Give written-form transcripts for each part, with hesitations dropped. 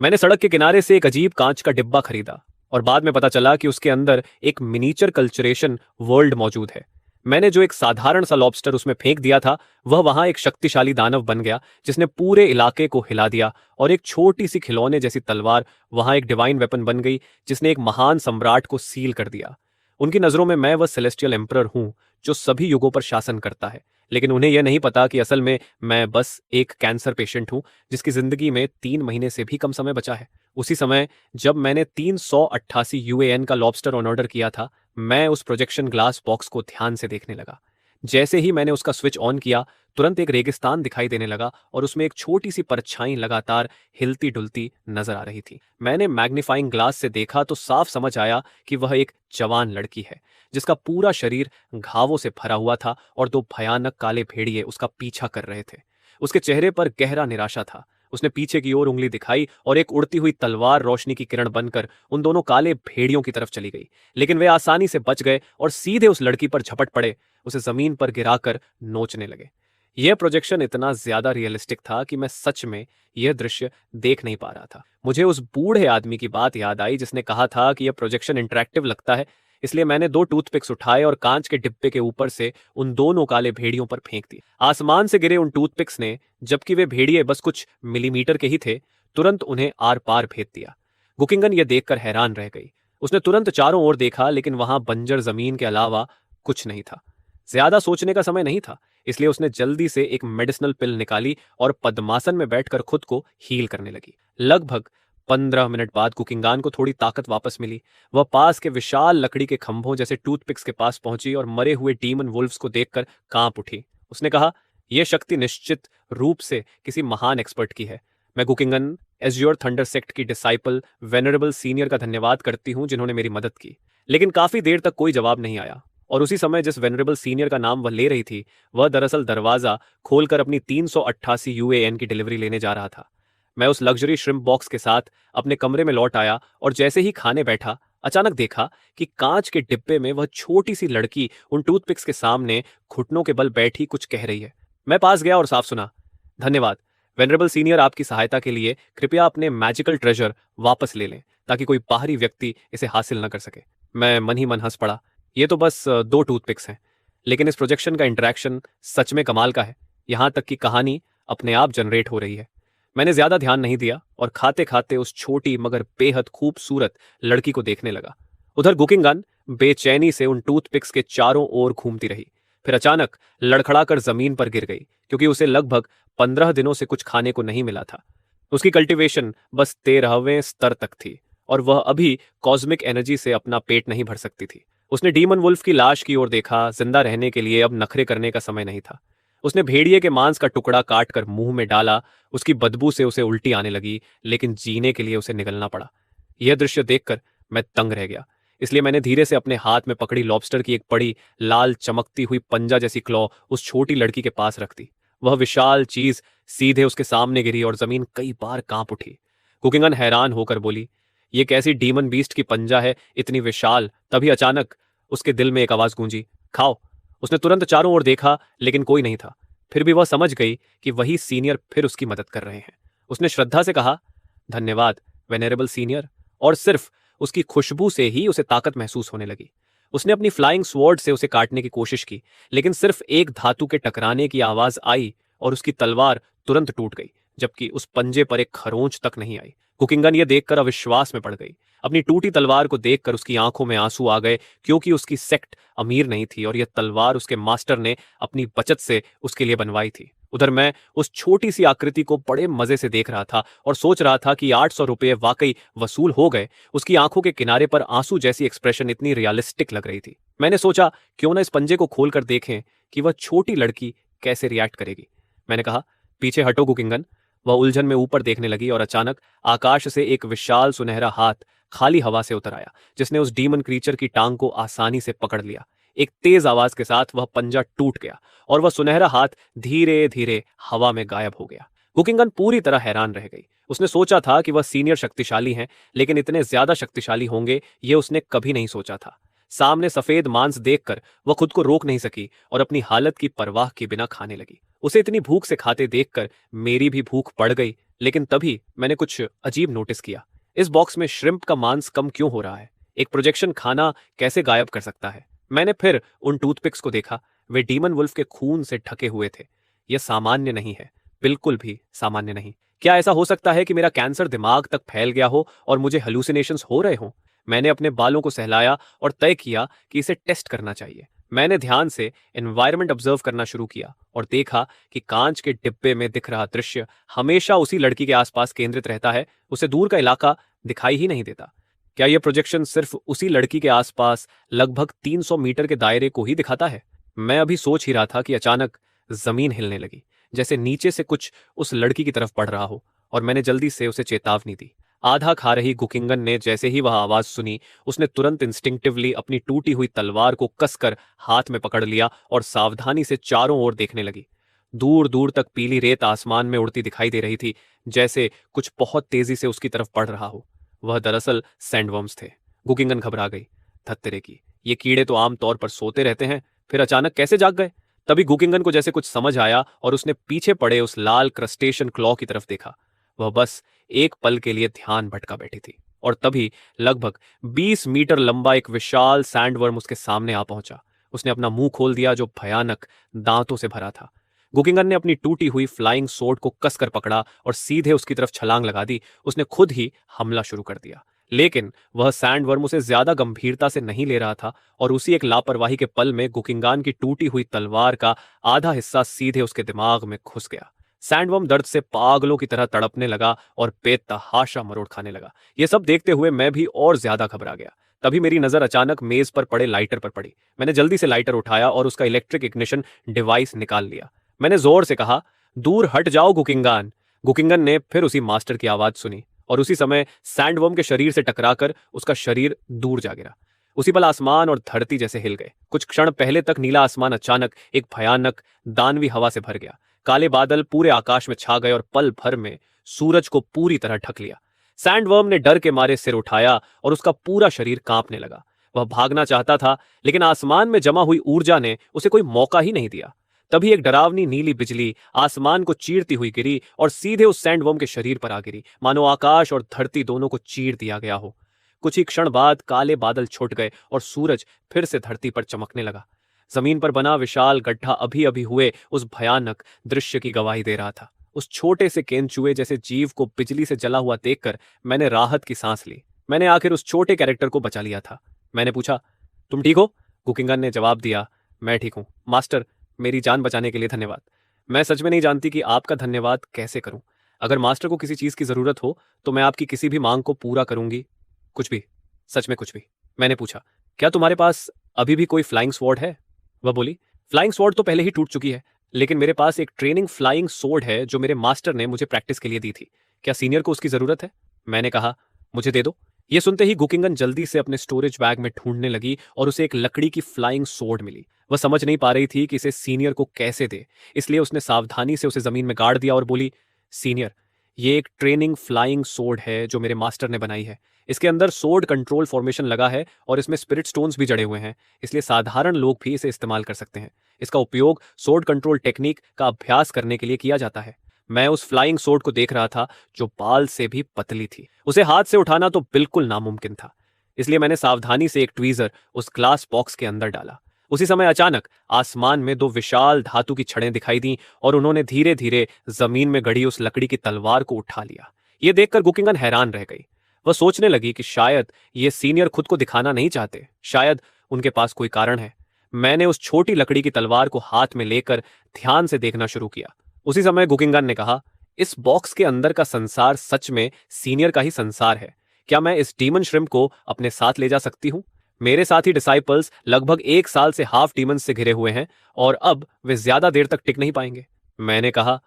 मैंने सड़क के किनारे से एक अजीब कांच का डिब्बा खरीदा और बाद में पता चला कि उसके अंदर एक मिनीचर कल्चरेशन वर्ल्ड मौजूद है। मैंने जो एक साधारण सा लॉबस्टर उसमें फेंक दिया था, वह वहां एक शक्तिशाली दानव बन गया जिसने पूरे इलाके को हिला दिया। और एक छोटी सी खिलौने जैसी तलवार वहां एक डिवाइन वेपन बन गई जिसने एक महान सम्राट को सील कर दिया। उनकी नजरों में मैं वह सेलेस्टियल एम्परर हूं जो सभी युगों पर शासन करता है। लेकिन उन्हें यह नहीं पता कि असल में मैं बस एक कैंसर पेशेंट हूं जिसकी जिंदगी में 3 महीने से भी कम समय बचा है। उसी समय जब मैंने 388 यूएएन का लॉबस्टर ऑन ऑर्डर किया था, मैं उस प्रोजेक्शन ग्लास बॉक्स को ध्यान से देखने लगा। जैसे ही मैंने उसका स्विच ऑन किया, तुरंत एक रेगिस्तान दिखाई देने लगा और उसमें एक छोटी सी परछाई लगातार हिलती डुलती नजर आ रही थी। मैंने मैग्नीफाइंग ग्लास से देखा तो साफ समझ आया कि वह एक जवान लड़की है जिसका पूरा शरीर घावों से भरा हुआ था और दो भयानक काले भेड़िए उसका पीछा कर रहे थे। उसके चेहरे पर गहरा निराशा था। उसने पीछे की ओर उंगली दिखाई और एक उड़ती हुई तलवार रोशनी की किरण बनकर उन दोनों काले भेड़ियों की तरफ चली गई। लेकिन वे आसानी से बच गए और सीधे उस लड़की पर झपट पड़े, उसे जमीन पर गिराकर नोचने लगे। यह प्रोजेक्शन इतना ज्यादा रियलिस्टिक था कि मैं सच में यह दृश्य देख नहीं पा रहा था। मुझे उस बूढ़े आदमी की बात याद आई जिसने कहा था कि यह प्रोजेक्शन इंटरेक्टिव लगता है। इसलिए मैंने 2 टूथपिक्स उठाए और कांच के डिब्बे के ऊपर से उन दोनों काले भेड़ियों पर फेंक दिए। आसमान से गिरे उन टूथपिक्स ने, जबकि वे भेड़िए बस कुछ मिलीमीटर के ही थे, तुरंत उन्हें आर पार भेद दिया। गुकिंगन यह देखकर हैरान रह गई। उसने तुरंत चारों ओर देखा, लेकिन वहां बंजर जमीन के अलावा कुछ नहीं था। ज्यादा सोचने का समय नहीं था, इसलिए उसने जल्दी से एक मेडिसिनल पिल निकाली और पद्मासन में बैठकर खुद को हील करने लगी। लगभग 15 मिनट बाद कुकिंगान को थोड़ी ताकत वापस मिली। वह पास के विशाल लकड़ी के खंभों जैसे टूथपिक्स के पास पहुंची और मरे हुए डीमन वुल्फ्स को देखकर कांप उठी। उसने कहा, यह शक्ति निश्चित रूप से किसी महान एक्सपर्ट की है। मैं कुकिंगन एज्योर थंडर सेक्ट की डिसाइपल वेनरेबल सीनियर का धन्यवाद करती हूँ जिन्होंने मेरी मदद की। लेकिन काफी देर तक कोई जवाब नहीं आया और उसी समय जिस वेनरेबल सीनियर का नाम वह ले रही थी, वह दरअसल दरवाजा खोलकर अपनी 388 यूएएन की डिलीवरी लेने जा रहा था। मैं उस लग्जरी श्रिम्प बॉक्स के साथ अपने कमरे में लौट आया और जैसे ही खाने बैठा, अचानक देखा कि कांच के डिब्बे में वह छोटी सी लड़की उन टूथपिक्स के सामने घुटनों के बल बैठी कुछ कह रही है। मैं पास गया और साफ सुना, धन्यवाद वेनरेबल सीनियर, आपकी सहायता के लिए। कृपया अपने मैजिकल ट्रेजर वापस ले लें ताकि कोई बाहरी व्यक्ति इसे हासिल न कर सके। मैं मन ही मन हंस पड़ा। ये तो बस 2 टूथपिक्स हैं, लेकिन इस प्रोजेक्शन का इंटरेक्शन सच में कमाल का है। यहां तक कि कहानी अपने आप जनरेट हो रही है। मैंने ज्यादा ध्यान नहीं दिया और खाते खाते उस छोटी मगर बेहद खूबसूरत लड़की को देखने लगा। उधर गुकिंगन बेचैनी से उन टूथपिक्स के चारों ओर घूमती रही, फिर अचानक लड़खड़ाकर जमीन पर गिर गई क्योंकि उसे लगभग 15 दिनों से कुछ खाने को नहीं मिला था। उसकी कल्टीवेशन बस 13वें स्तर तक थी और वह अभी कॉस्मिक एनर्जी से अपना पेट नहीं भर सकती थी। उसने डीमन वुल्फ की लाश की ओर देखा। जिंदा रहने के लिए अब नखरे करने का समय नहीं था। उसने भेड़िए के मांस का टुकड़ा काट कर मुंह में डाला। उसकी बदबू से उसे उल्टी आने लगी, लेकिन जीने के लिए उसे निगलना पड़ा। यह दृश्य देखकर मैं तंग रह गया। इसलिए मैंने धीरे से अपने हाथ में पकड़ी लॉबस्टर की एक बड़ी लाल चमकती हुई पंजा जैसी क्लॉ उस छोटी लड़की के पास रख दी। वह विशाल चीज सीधे उसके सामने गिरी और जमीन कई बार कांप उठी। कुकिंगन हैरान होकर बोली, ये कैसी डीमन बीस्ट की पंजा है, इतनी विशाल। तभी अचानक उसके दिल में एक आवाज गूंजी, खाओ। उसने तुरंत चारों ओर देखा, लेकिन कोई नहीं था। फिर भी वह समझ गई कि वही सीनियर फिर उसकी मदद कर रहे हैं। उसने श्रद्धा से कहा, धन्यवाद वेनेरेबल सीनियर। और सिर्फ उसकी खुशबू से ही उसे ताकत महसूस होने लगी। उसने अपनी फ्लाइंग स्वॉर्ड से उसे काटने की कोशिश की, लेकिन सिर्फ एक धातु के टकराने की आवाज आई और उसकी तलवार तुरंत टूट गई, जबकि उस पंजे पर एक खरोंच तक नहीं आई। कुकिंगन यह देखकर अविश्वास में पड़ गई। अपनी टूटी तलवार को देखकर उसकी आंखों में आंसू आ गए, क्योंकि उसकी सेक्ट अमीर नहीं थी और यह तलवार उसके मास्टर ने अपनी बचत से उसके लिए बनवाई थी। उधर मैं उस छोटी सी आकृति को बड़े मजे से देख रहा था और सोच रहा था कि 800 रुपये वाकई वसूल हो गए। उसकी आंखों के किनारे पर आंसू जैसी एक्सप्रेशन इतनी रियलिस्टिक लग रही थी। मैंने सोचा, क्यों ना इस पंजे को खोलकर देखें कि वह छोटी लड़की कैसे रिएक्ट करेगी। मैंने कहा, पीछे हटो कुकिंगन। वह उलझन में ऊपर देखने लगी और अचानक आकाश से एक विशाल सुनहरा हाथ खाली हवा से उतर आया, जिसने उस डीमन क्रीचर की टांग को आसानी से पकड़ लिया। एक तेज आवाज के साथ वह पंजा टूट गया और वह सुनहरा हाथ धीरे धीरे हवा में गायब हो गया। कुकिंगन पूरी तरह हैरान रह गई। उसने सोचा था कि वह सीनियर शक्तिशाली हैं, लेकिन इतने ज्यादा शक्तिशाली होंगे ये उसने कभी नहीं सोचा था। सामने सफेद मांस देखकर वह खुद को रोक नहीं सकी और अपनी हालत की परवाह के बिना खाने लगी। उसे इतनी भूख से खाते देखकर मेरी भी भूख बढ़ गई। लेकिन तभी मैंने कुछ अजीब नोटिस किया। इस बॉक्स में श्रिम्प का मांस कम क्यों हो रहा है? एक प्रोजेक्शन खाना कैसे गायब कर सकता है? मैंने फिर उन टूथपिक्स को देखा। वे डीमन वुल्फ के खून से ढके हुए थे। यह सामान्य नहीं है, बिल्कुल भी सामान्य नहीं। क्या ऐसा हो सकता है कि मेरा कैंसर दिमाग तक फैल गया हो और मुझे हेलुसिनेशंस हो रहे हों? मैंने अपने बालों को सहलाया और तय किया कि इसे टेस्ट करना चाहिए। मैंने ध्यान से एनवायरनमेंट ऑब्जर्व करना शुरू किया और देखा कि कांच के डिब्बे में दिख रहा दृश्य हमेशा उसी लड़की के आसपास केंद्रित रहता है। उसे दूर का इलाका दिखाई ही नहीं देता। क्या यह प्रोजेक्शन सिर्फ उसी लड़की के आसपास लगभग 300 मीटर के दायरे को ही दिखाता है? मैं अभी सोच ही रहा था कि अचानक जमीन हिलने लगी, जैसे नीचे से कुछ उस लड़की की तरफ बढ़ रहा हो, और मैंने जल्दी से उसे चेतावनी दी। आधा खा रही गुकिंगन ने जैसे ही वह आवाज सुनी, उसने तुरंत इंस्टिंक्टिवली अपनी टूटी हुई तलवार को कसकर हाथ में पकड़ लिया और सावधानी से चारों ओर देखने लगी। दूर दूर तक पीली रेत आसमान में उड़ती दिखाई दे रही थी, जैसे कुछ बहुत तेजी से उसकी तरफ बढ़ रहा हो। वह दरअसल सैंडवर्म्स थे। गुकिंगन घबरा गई। धत्तेरे की, ये कीड़े तो आमतौर पर सोते रहते हैं, फिर अचानक कैसे जाग गए? तभी गुकिंगन को जैसे कुछ समझ आया और उसने पीछे पड़े उस लाल क्रस्टेशन क्लॉ की तरफ देखा। वह बस एक पल के लिए ध्यान भटका बैठी थी, और तभी लगभग 20 मीटर लंबा एक विशाल सैंडवर्म उसके सामने आ पहुंचा। उसने अपना मुंह खोल दिया, जो भयानक दांतों से भरा था। गुकिंगन ने अपनी टूटी हुई फ्लाइंग सोर्ड को कसकर पकड़ा और सीधे उसकी तरफ छलांग लगा दी। उसने खुद ही हमला शुरू कर दिया, लेकिन वह सैंडवर्म उसे ज्यादा गंभीरता से नहीं ले रहा था, और उसी एक लापरवाही के पल में गुकिंगान की टूटी हुई तलवार का आधा हिस्सा सीधे उसके दिमाग में घुस गया। सैंडवर्म दर्द से पागलों की तरह तड़पने लगा और बेतहाशा मरोड़ खाने लगा। यह सब देखते हुए मैं भी और ज्यादा घबरा गया। तभी मेरी नजर अचानक मेज पर पड़े लाइटर पर पड़ी। मैंने जल्दी से लाइटर उठाया और उसका इलेक्ट्रिक इग्निशन डिवाइस निकाल लिया। मैंने जोर से कहा, दूर हट जाओ गुकिंगान। गुकिंगन ने फिर उसी मास्टर की आवाज सुनी, और उसी समय सैंडवर्म के शरीर से टकराकर उसका शरीर दूर जा गिरा। उसी पल आसमान और धरती जैसे हिल गए। कुछ क्षण पहले तक नीला आसमान अचानक एक भयानक दानवी हवा से भर गया। काले बादल पूरे आकाश में छा गए और पल भर में सूरज को पूरी तरह ढक लिया। सैंडवर्म ने डर के मारे सिर उठाया और उसका पूरा शरीर कांपने लगा। वह भागना चाहता था, लेकिन आसमान में जमा हुई ऊर्जा ने उसे कोई मौका ही नहीं दिया। तभी एक डरावनी नीली बिजली आसमान को चीरती हुई गिरी और सीधे उस सैंडवर्म के शरीर पर आ गिरी, मानो आकाश और धरती दोनों को चीर दिया गया हो। कुछ ही क्षण बाद काले बादल छुट गए और सूरज फिर से धरती पर चमकने लगा। जमीन पर बना विशाल गड्ढा अभी अभी हुए उस भयानक दृश्य की गवाही दे रहा था। उस छोटे से केंचुए जैसे जीव को बिजली से जला हुआ देखकर मैंने राहत की सांस ली। मैंने आखिर उस छोटे कैरेक्टर को बचा लिया था। मैंने पूछा, तुम ठीक हो? गुकिंगन ने जवाब दिया, मैं ठीक हूं मास्टर। मेरी जान बचाने के लिए धन्यवाद। मैं सच में नहीं जानती कि आपका धन्यवाद कैसे करूं। अगर मास्टर को किसी चीज की जरूरत हो तो मैं आपकी किसी भी मांग को पूरा करूंगी। कुछ भी, सच में कुछ भी। मैंने पूछा, क्या तुम्हारे पास अभी भी कोई फ्लाइंग स्वॉर्ड है? वह बोली, फ्लाइंग स्वॉर्ड तो पहले ही टूट चुकी है, लेकिन मेरे पास एक ट्रेनिंग फ्लाइंग स्वॉर्ड है जो मेरे मास्टर ने मुझे प्रैक्टिस के लिए दी थी। क्या सीनियर को उसकी जरूरत है? मैंने कहा, मुझे दे दो। यह सुनते ही गुकिंगन जल्दी से अपने स्टोरेज बैग में ढूंढने लगी और उसे एक लकड़ी की फ्लाइंग स्वॉर्ड मिली। वह समझ नहीं पा रही थी कि इसे सीनियर को कैसे दे, इसलिए उसने सावधानी से उसे जमीन में गाड़ दिया और बोली, सीनियर, ये एक ट्रेनिंग फ्लाइंग सोर्ड है जो मेरे मास्टर ने बनाई है। इसके अंदर सोर्ड कंट्रोल फॉर्मेशन लगा है और इसमें स्पिरिट स्टोन्स भी जड़े हुए हैं, इसलिए साधारण लोग भी इसे इस्तेमाल कर सकते हैं। इसका उपयोग सोर्ड कंट्रोल टेक्निक का अभ्यास करने के लिए किया जाता है। मैं उस फ्लाइंग सोर्ड को देख रहा था जो बाल से भी पतली थी। उसे हाथ से उठाना तो बिल्कुल नामुमकिन था, इसलिए मैंने सावधानी से एक ट्वीजर उस ग्लास बॉक्स के अंदर डाला। उसी समय अचानक आसमान में दो विशाल धातु की छड़ें दिखाई दी और उन्होंने धीरे धीरे जमीन में गड़ी उस लकड़ी की तलवार को उठा लिया। यह देखकर गुकिंगन हैरान रह गई। वह सोचने लगी कि शायद ये सीनियर खुद को दिखाना नहीं चाहते, शायद उनके पास कोई कारण है। मैंने उस छोटी लकड़ी की तलवार को हाथ में लेकर ध्यान से देखना शुरू किया। उसी समय गुकिंगन ने कहा, इस बॉक्स के अंदर का संसार सच में सीनियर का ही संसार है। क्या मैं इस डीमन श्रिम्प को अपने साथ ले जा सकती हूं? मेरे साथी डिसाइपल्स लगभग 1 साल से हाफ डीमन से घिरे हुए हैं और अब वे ज्यादा देर तक टिक नहीं पाएंगे। मैंने कहा,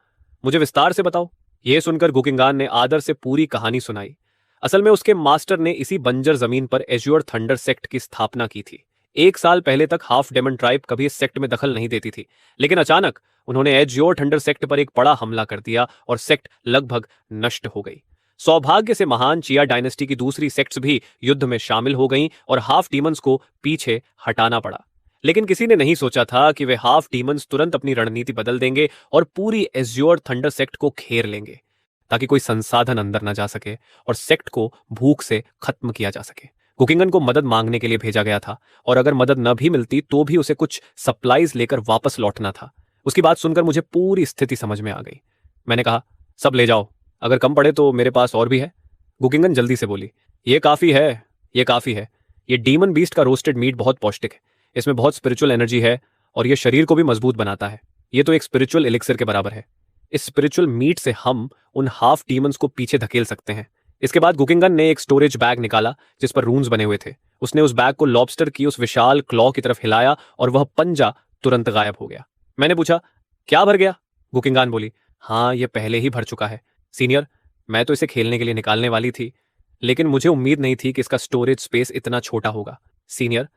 मुझे विस्तार से बताओ। यह सुनकर गुकिंगान ने आदर से पूरी कहानी सुनाई। असल में उसके मास्टर ने इसी बंजर जमीन पर एज्योर थंडर सेक्ट की स्थापना की थी। 1 साल पहले तक हाफ डेमन ट्राइब कभी इस सेक्ट में दखल नहीं देती थी, लेकिन अचानक उन्होंने एज्योर थंडर सेक्ट पर एक बड़ा हमला कर दिया और सेक्ट लगभग नष्ट हो गई। सौभाग्य से महान चिया डायनेस्टी की दूसरी सेक्ट्स भी युद्ध में शामिल हो गईं और हाफ डीमंस को पीछे हटाना पड़ा। लेकिन किसी ने नहीं सोचा था कि वे हाफ डीमंस तुरंत अपनी रणनीति बदल देंगे और पूरी एज्योर थंडर सेक्ट को घेर लेंगे। ताकि कोई संसाधन अंदर न जा सके और सेक्ट को भूख से खत्म किया जा सके। गुकिंगन को मदद मांगने के लिए भेजा गया था और अगर मदद न भी मिलती तो भी उसे कुछ सप्लाईज लेकर वापस लौटना था। उसकी बात सुनकर मुझे पूरी स्थिति समझ में आ गई। मैंने कहा, सब ले जाओ, अगर कम पड़े तो मेरे पास और भी है। गुकिंगन जल्दी से बोली, ये काफी है, ये काफी है। ये डीमन बीस्ट का रोस्टेड मीट बहुत पौष्टिक है, इसमें बहुत स्पिरिचुअल एनर्जी है और ये शरीर को भी मजबूत बनाता है। ये तो एक स्पिरिचुअल एलिक्सर के बराबर है। इस स्पिरिचुअल मीट से हम उन हाफ डीमंस को पीछे धकेल सकते हैं। इसके बाद गुकिंगन ने एक स्टोरेज बैग निकाला जिस पर रून्स बने हुए थे। उसने उस बैग को लॉबस्टर की उस विशाल क्लॉ की तरफ हिलाया और वह पंजा तुरंत गायब हो गया। मैंने पूछा, क्या भर गया? गुकिंगान बोली, हाँ, यह पहले ही भर चुका है सीनियर। मैं तो इसे खेलने के लिए निकालने वाली थी, लेकिन मुझे उम्मीद नहीं थी कि इसका स्टोरेज स्पेस इतना छोटा होगा। सीनियर,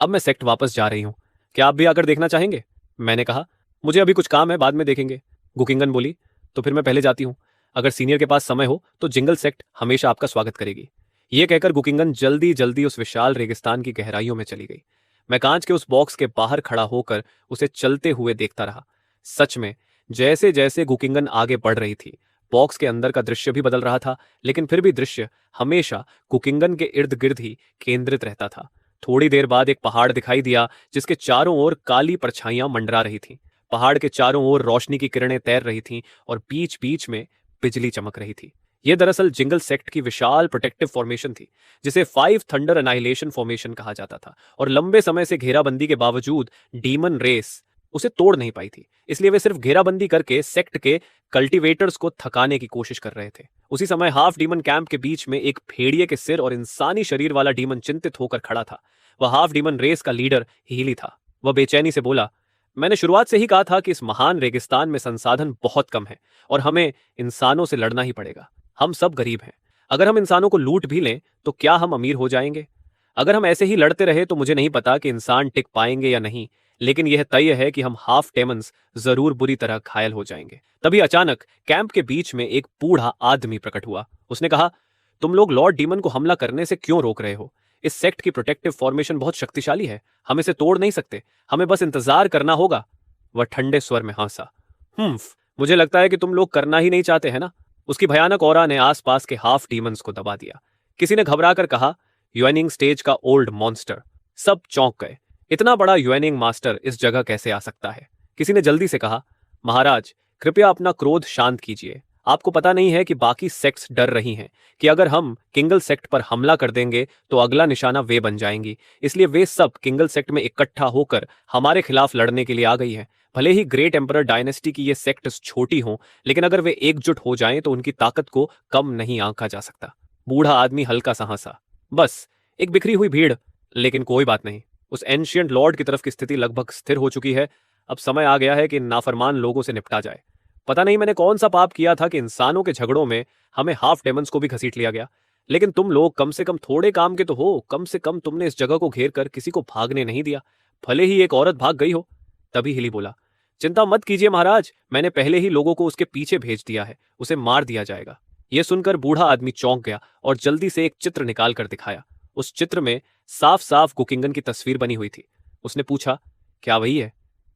अब मैं सेक्ट वापस जा रही हूं, क्या आप भी आकर देखना चाहेंगे? मैंने कहा, मुझे अभी कुछ काम है, बाद में देखेंगे। गुकिंगन बोली, तो फिर मैं पहले जाती हूं। अगर सीनियर के पास समय हो तो जिंगल सेक्ट हमेशा आपका स्वागत करेगी। यह कहकर गुकिंगन जल्दी जल्दी उस विशाल रेगिस्तान की गहराइयों में चली गई। मैं कांच के उस बॉक्स के बाहर खड़ा होकर उसे चलते हुए देखता रहा। सच में, जैसे जैसे गुकिंगन आगे बढ़ रही थी, बॉक्स के अंदर का दृश्य भी बदल रहा था, लेकिन फिर भी दृश्य हमेशा गुकिंगन के इर्द गिर्द ही केंद्रित रहता था। थोड़ी देर बाद एक पहाड़ दिखाई दिया जिसके चारों ओर काली परछाइयां मंडरा रही थीं। पहाड़ के चारों ओर रोशनी की किरणें तैर रही थीं और बीच बीच में बिजली चमक रही थी। यह दरअसल जिंगल सेक्ट की विशाल प्रोटेक्टिव फॉर्मेशन थी, जिसे 5 थंडर एनाइलेशन फॉर्मेशन कहा जाता था। और लंबे समय से घेराबंदी के बावजूद डीमन रेस उसे तोड़ नहीं पाई थी, इसलिए वे सिर्फ घेराबंदी करके सेक्ट के कल्टीवेटर्स को थकाने की कोशिश कर रहे थे। उसी समय हाफ डीमन कैंप के बीच में एक भेड़िए के सिर और इंसानी शरीर वाला डीमन चिंतित होकर खड़ा था। वह हाफ डीमन रेस का लीडर हीली था। वह बेचैनी से बोला, मैंने शुरुआत से ही कहा था कि इस महान रेगिस्तान में संसाधन बहुत कम है और हमें इंसानों से लड़ना ही पड़ेगा। हम सब गरीब हैं। अगर हम इंसानों को लूट भी लें तो क्या हम अमीर हो जाएंगे? अगर हम ऐसे ही लड़ते रहे तो मुझे नहीं पता कि इंसान टिक पाएंगे या नहीं, लेकिन यह तय है कि हम हाफ डेमन्स जरूर बुरी तरह घायल हो जाएंगे। तभी अचानक कैंप के बीच में एक बूढ़ा आदमी प्रकट हुआ। उसने कहा, तुम लोग लॉर्ड डीमन को हमला करने से क्यों रोक रहे हो? इस सेक्ट की प्रोटेक्टिव फॉर्मेशन बहुत शक्तिशाली है, हम इसे तोड़ नहीं सकते, हमें बस इंतजार करना होगा। वह ठंडे स्वर में हंसा। मुझे लगता है कि तुम लोग करना ही नहीं चाहते हैं ना? उसकी भयानक ऑरा ने आसपास के हाफ डीमंस को दबा दिया। किसी ने घबराकर कहा, यूएनिंग स्टेज का ओल्ड मॉन्स्टर। सब चौंक गए। इतना बड़ा यूएनिंग मास्टर इस जगह कैसे आ सकता है? किसी ने जल्दी से कहा, महाराज, कृपया अपना क्रोध शांत कीजिए। आपको पता नहीं है कि बाकी सेक्ट्स डर रही हैं कि अगर हम किंगल सेक्ट पर हमला कर देंगे तो अगला निशाना वे बन जाएंगी। इसलिए वे सब किंगल सेक्ट में इकट्ठा होकर हमारे खिलाफ लड़ने के लिए आ गई हैं। भले ही ग्रेट एम्परर डायनेस्टी की ये सेक्ट्स छोटी हों, लेकिन अगर वे एकजुट हो जाएं तो उनकी ताकत को कम नहीं आंका जा सकता। बूढ़ा आदमी हल्का सा हंसा। बस एक बिखरी हुई भीड़, लेकिन कोई बात नहीं। उस एंशिएंट लॉर्ड की तरफ की स्थिति लगभग स्थिर हो चुकी है। अब समय आ गया है कि इन नाफरमान लोगों से निपटा जाए। पता नहीं मैंने कौन सा पाप किया था कि इंसानों के झगड़ों में हमें हाफ डेमन्स को भी घसीट लिया गया। लेकिन तुम लोग कम से कम थोड़े काम के तो हो। कम से कम तुमने इस जगह को घेर कर किसी को भागने नहीं दिया, भले ही एक औरत भाग गई हो। तभी हिली बोला, चिंता मत कीजिए महाराज, मैंने पहले ही लोगों को उसके पीछे भेज दिया है, उसे मार दिया जाएगा। यह सुनकर बूढ़ा आदमी चौंक गया और जल्दी से एक चित्र निकाल कर दिखाया। उस चित्र में साफ साफ गुकिंगन की तस्वीर बनी हुई थी। उसने पूछा, क्या वही है?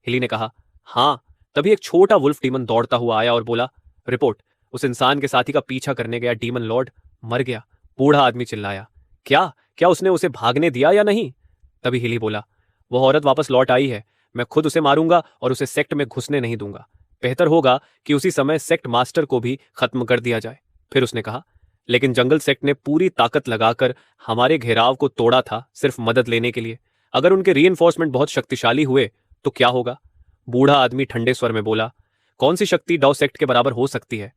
हिली ने कहा, हाँ। तभी एक छोटा वुल्फ डीमन दौड़ता हुआ आया और बोला, रिपोर्ट, उस इंसान के साथी का पीछा करने गया डीमन लॉर्ड मर गया। बूढ़ा आदमी चिल्लाया, क्या क्या उसने उसे भागने दिया या नहीं? तभी हिली बोला, वह औरत वापस लौट आई है, मैं खुद उसे मारूंगा और उसे सेक्ट में घुसने नहीं दूंगा। बेहतर होगा कि उसी समय सेक्ट मास्टर को भी खत्म कर दिया जाए। फिर उसने कहा, लेकिन जंगल सेक्ट ने पूरी ताकत लगाकर हमारे घेराव को तोड़ा था सिर्फ मदद लेने के लिए। अगर उनके रीइंफोर्समेंट बहुत शक्तिशाली हुए तो क्या होगा? बूढ़ा आदमी ठंडे स्वर में बोला, कौन सी शक्ति डाउ सेक्ट के बराबर हो सकती है?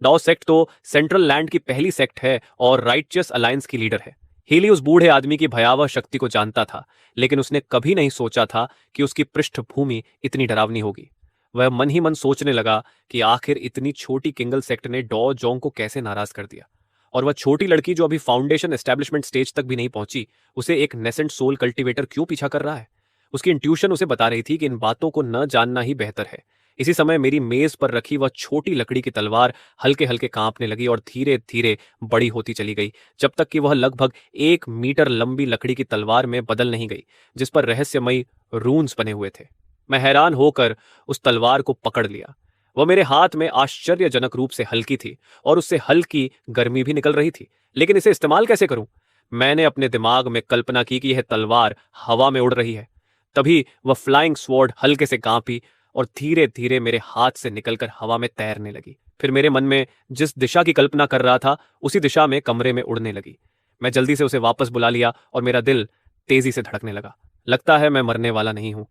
डाउ सेक्ट तो सेंट्रल लैंड की पहली सेक्ट है और राइटियस अलायंस की लीडर है। हीली उस बूढ़े आदमी की भयावह शक्ति को जानता था, लेकिन उसने कभी नहीं सोचा था कि उसकी पृष्ठभूमि इतनी डरावनी होगी। वह मन ही मन सोचने लगा कि आखिर इतनी छोटी किंगल सेक्ट ने डॉ जोंग को कैसे नाराज कर दिया। और वह छोटी लड़की जो अभी फाउंडेशन एस्टेब्लिशमेंट स्टेज तक भी नहीं पहुंची, उसे एक नेसेंट सोल कल्टीवेटर क्यों पीछा कर रहा है? उसकी इंट्यूशन उसे बता रही थी कि इन बातों को न जानना ही बेहतर है। इसी समय मेरी मेज पर रखी वह छोटी लकड़ी की तलवार हल्के हल्के कांपने लगी और धीरे धीरे बड़ी होती चली गई, जब तक कि वह लगभग 1 मीटर लंबी लकड़ी की तलवार में बदल नहीं गई, जिस पर रहस्यमयी रून्स बने हुए थे। मैं हैरान होकर उस तलवार को पकड़ लिया। वह मेरे हाथ में आश्चर्यजनक रूप से हल्की थी और उससे हल्की गर्मी भी निकल रही थी। लेकिन इसे इस्तेमाल कैसे करूं? मैंने अपने दिमाग में कल्पना की कि यह तलवार हवा में उड़ रही है। तभी वह फ्लाइंग स्वॉर्ड हल्के से कांपी और धीरे धीरे मेरे हाथ से निकलकर हवा में तैरने लगी। फिर मेरे मन में जिस दिशा की कल्पना कर रहा था उसी दिशा में कमरे में उड़ने लगी। मैं जल्दी से उसे वापस बुला लिया और मेरा दिल तेजी से धड़कने लगा। लगता है मैं मरने वाला नहीं हूं।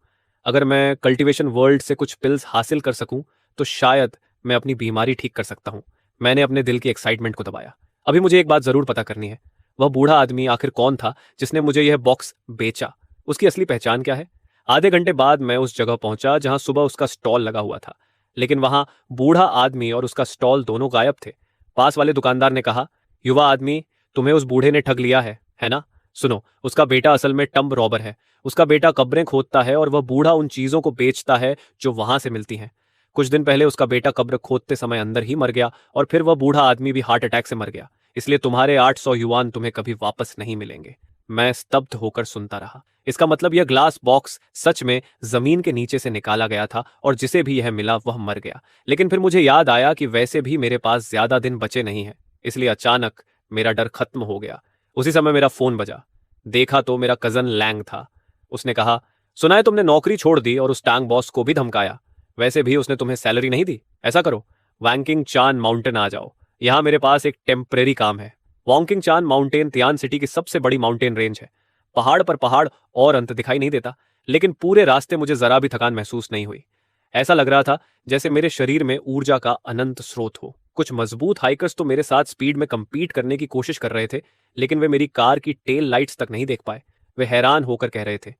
अगर मैं कल्टीवेशन वर्ल्ड से कुछ पिल्स हासिल कर सकूं तो शायद मैं अपनी बीमारी ठीक कर सकता हूं। मैंने अपने दिल की एक्साइटमेंट को दबाया। अभी मुझे एक बात जरूर पता करनी है। वह बूढ़ा आदमी आखिर कौन था जिसने मुझे यह बॉक्स बेचा? उसकी असली पहचान क्या है? आधे घंटे बाद मैं उस जगह पहुंचा जहां सुबह उसका स्टॉल लगा हुआ था, लेकिन वहां बूढ़ा आदमी और उसका स्टॉल दोनों गायब थे। पास वाले दुकानदार ने कहा, युवा आदमी, तुम्हें उस बूढ़े ने ठग लिया है ना? सुनो, उसका बेटा असल में टम्ब रॉबर है। उसका बेटा कब्रें खोदता है और वह बूढ़ा उन चीजों को बेचता है जो वहां से मिलती हैं। कुछ दिन पहले उसका बेटा कब्र खोदते समय अंदर ही मर गया और फिर वह बूढ़ा आदमी भी हार्ट अटैक से मर गया। इसलिए तुम्हारे 800 युवान तुम्हें कभी वापस नहीं मिलेंगे। मैं स्तब्ध होकर सुनता रहा। इसका मतलब यह ग्लास बॉक्स सच में जमीन के नीचे से निकाला गया था और जिसे भी यह मिला वह मर गया। लेकिन फिर मुझे याद आया कि वैसे भी मेरे पास ज्यादा दिन बचे नहीं हैं, इसलिए अचानक मेरा डर खत्म हो गया। उसी समय मेरा फोन बजा। देखा तो मेरा कजन लैंग था। उसने कहा, सुना है तुमने नौकरी छोड़ दी और उस टैंक बॉस को भी धमकाया। वैसे भी उसने तुम्हें सैलरी नहीं दी। ऐसा करो, वैंकिंग चान माउंटेन आ जाओ। यहां मेरे पास एक टेम्परेरी काम है। वॉन्किंग चान माउंटेन तियान सिटी की सबसे बड़ी माउंटेन रेंज है। पहाड़ पर पहाड़ और अंत दिखाई नहीं देता, लेकिन पूरे रास्ते मुझे जरा भी थकान महसूस नहीं हुई। ऐसा लग रहा था जैसे मेरे शरीर में ऊर्जा का अनंत स्रोत हो। कुछ मजबूत हाइकर्स तो मेरे साथ स्पीड में कंपीट करने की कोशिश कर रहे थे, लेकिन वे मेरी कार की टेल लाइट्स तक नहीं देख पाए। वे हैरान होकर कह रहे थे,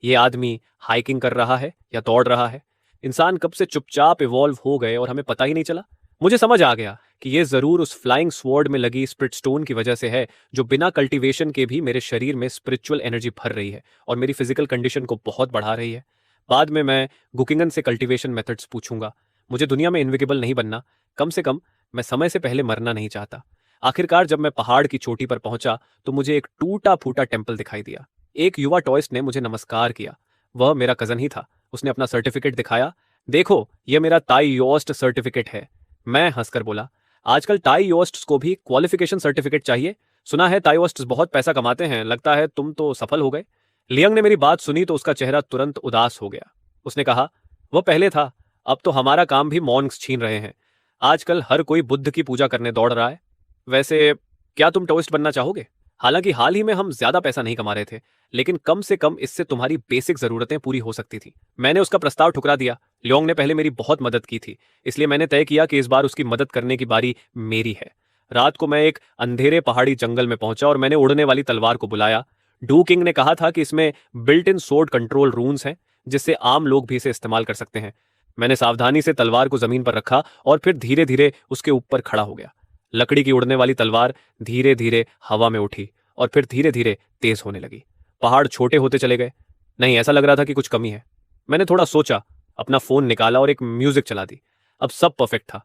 ये आदमी हाइकिंग कर रहा है या दौड़ रहा है? इंसान कब से चुपचाप इवॉल्व हो गए और हमें पता ही नहीं चला। मुझे समझ आ गया कि यह जरूर उस फ्लाइंग स्वॉर्ड में लगी स्पिरिट स्टोन की वजह से है, जो बिना कल्टीवेशन के भी मेरे शरीर में स्पिरिचुअल एनर्जी भर रही है और मेरी फिजिकल कंडीशन को बहुत बढ़ा रही है। बाद में मैं गुकिंगन से कल्टीवेशन मेथड्स पूछूंगा। मुझे दुनिया में इनविजिबल नहीं बनना, कम से कम मैं समय से पहले मरना नहीं चाहता। आखिरकार जब मैं पहाड़ की चोटी पर पहुंचा तो मुझे एक टूटा फूटा टेम्पल दिखाई दिया। एक युवा टॉयस्ट ने मुझे नमस्कार किया। वह मेरा कजन ही था। उसने अपना सर्टिफिकेट दिखाया। देखो, यह मेरा ताई योस्ट सर्टिफिकेट है। मैं हंसकर बोला, आजकल ताई योस्ट्स को भी क्वालिफिकेशन सर्टिफिकेट चाहिए? सुना है ताई योस्ट्स बहुत पैसा कमाते हैं, लगता है तुम तो सफल हो गए। लियंग ने मेरी बात सुनी तो उसका चेहरा तुरंत उदास हो गया। उसने कहा, वह पहले था, अब तो हमारा काम भी मॉन्क्स छीन रहे हैं। आजकल हर कोई बुद्ध की पूजा करने दौड़ रहा है। वैसे क्या तुम टोस्ट बनना चाहोगे? हालांकि हाल ही में हम ज्यादा पैसा नहीं कमा रहे थे, लेकिन कम से कम इससे तुम्हारी बेसिक जरूरतें पूरी हो सकती थी। मैंने उसका प्रस्ताव ठुकरा दिया। लियोंग ने पहले मेरी बहुत मदद की थी, इसलिए मैंने तय किया कि इस बार उसकी मदद करने की बारी मेरी है। रात को मैं एक अंधेरे पहाड़ी जंगल में पहुंचा और मैंने उड़ने वाली तलवार को बुलाया। डू किंग ने कहा था कि इसमें बिल्ट इन सोर्ड कंट्रोल रून्स हैं, जिससे आम लोग भी इसे इस्तेमाल कर सकते हैं। मैंने सावधानी से तलवार को जमीन पर रखा और फिर धीरे धीरे उसके ऊपर खड़ा हो गया। लकड़ी की उड़ने वाली तलवार धीरे धीरे हवा में उठी और फिर धीरे धीरे तेज होने लगी। पहाड़ छोटे होते चले गए। नहीं, ऐसा लग रहा था कि कुछ कमी है। मैंने थोड़ा सोचा, अपना फोन निकाला और एक म्यूजिक चला दी। अब सब परफेक्ट था।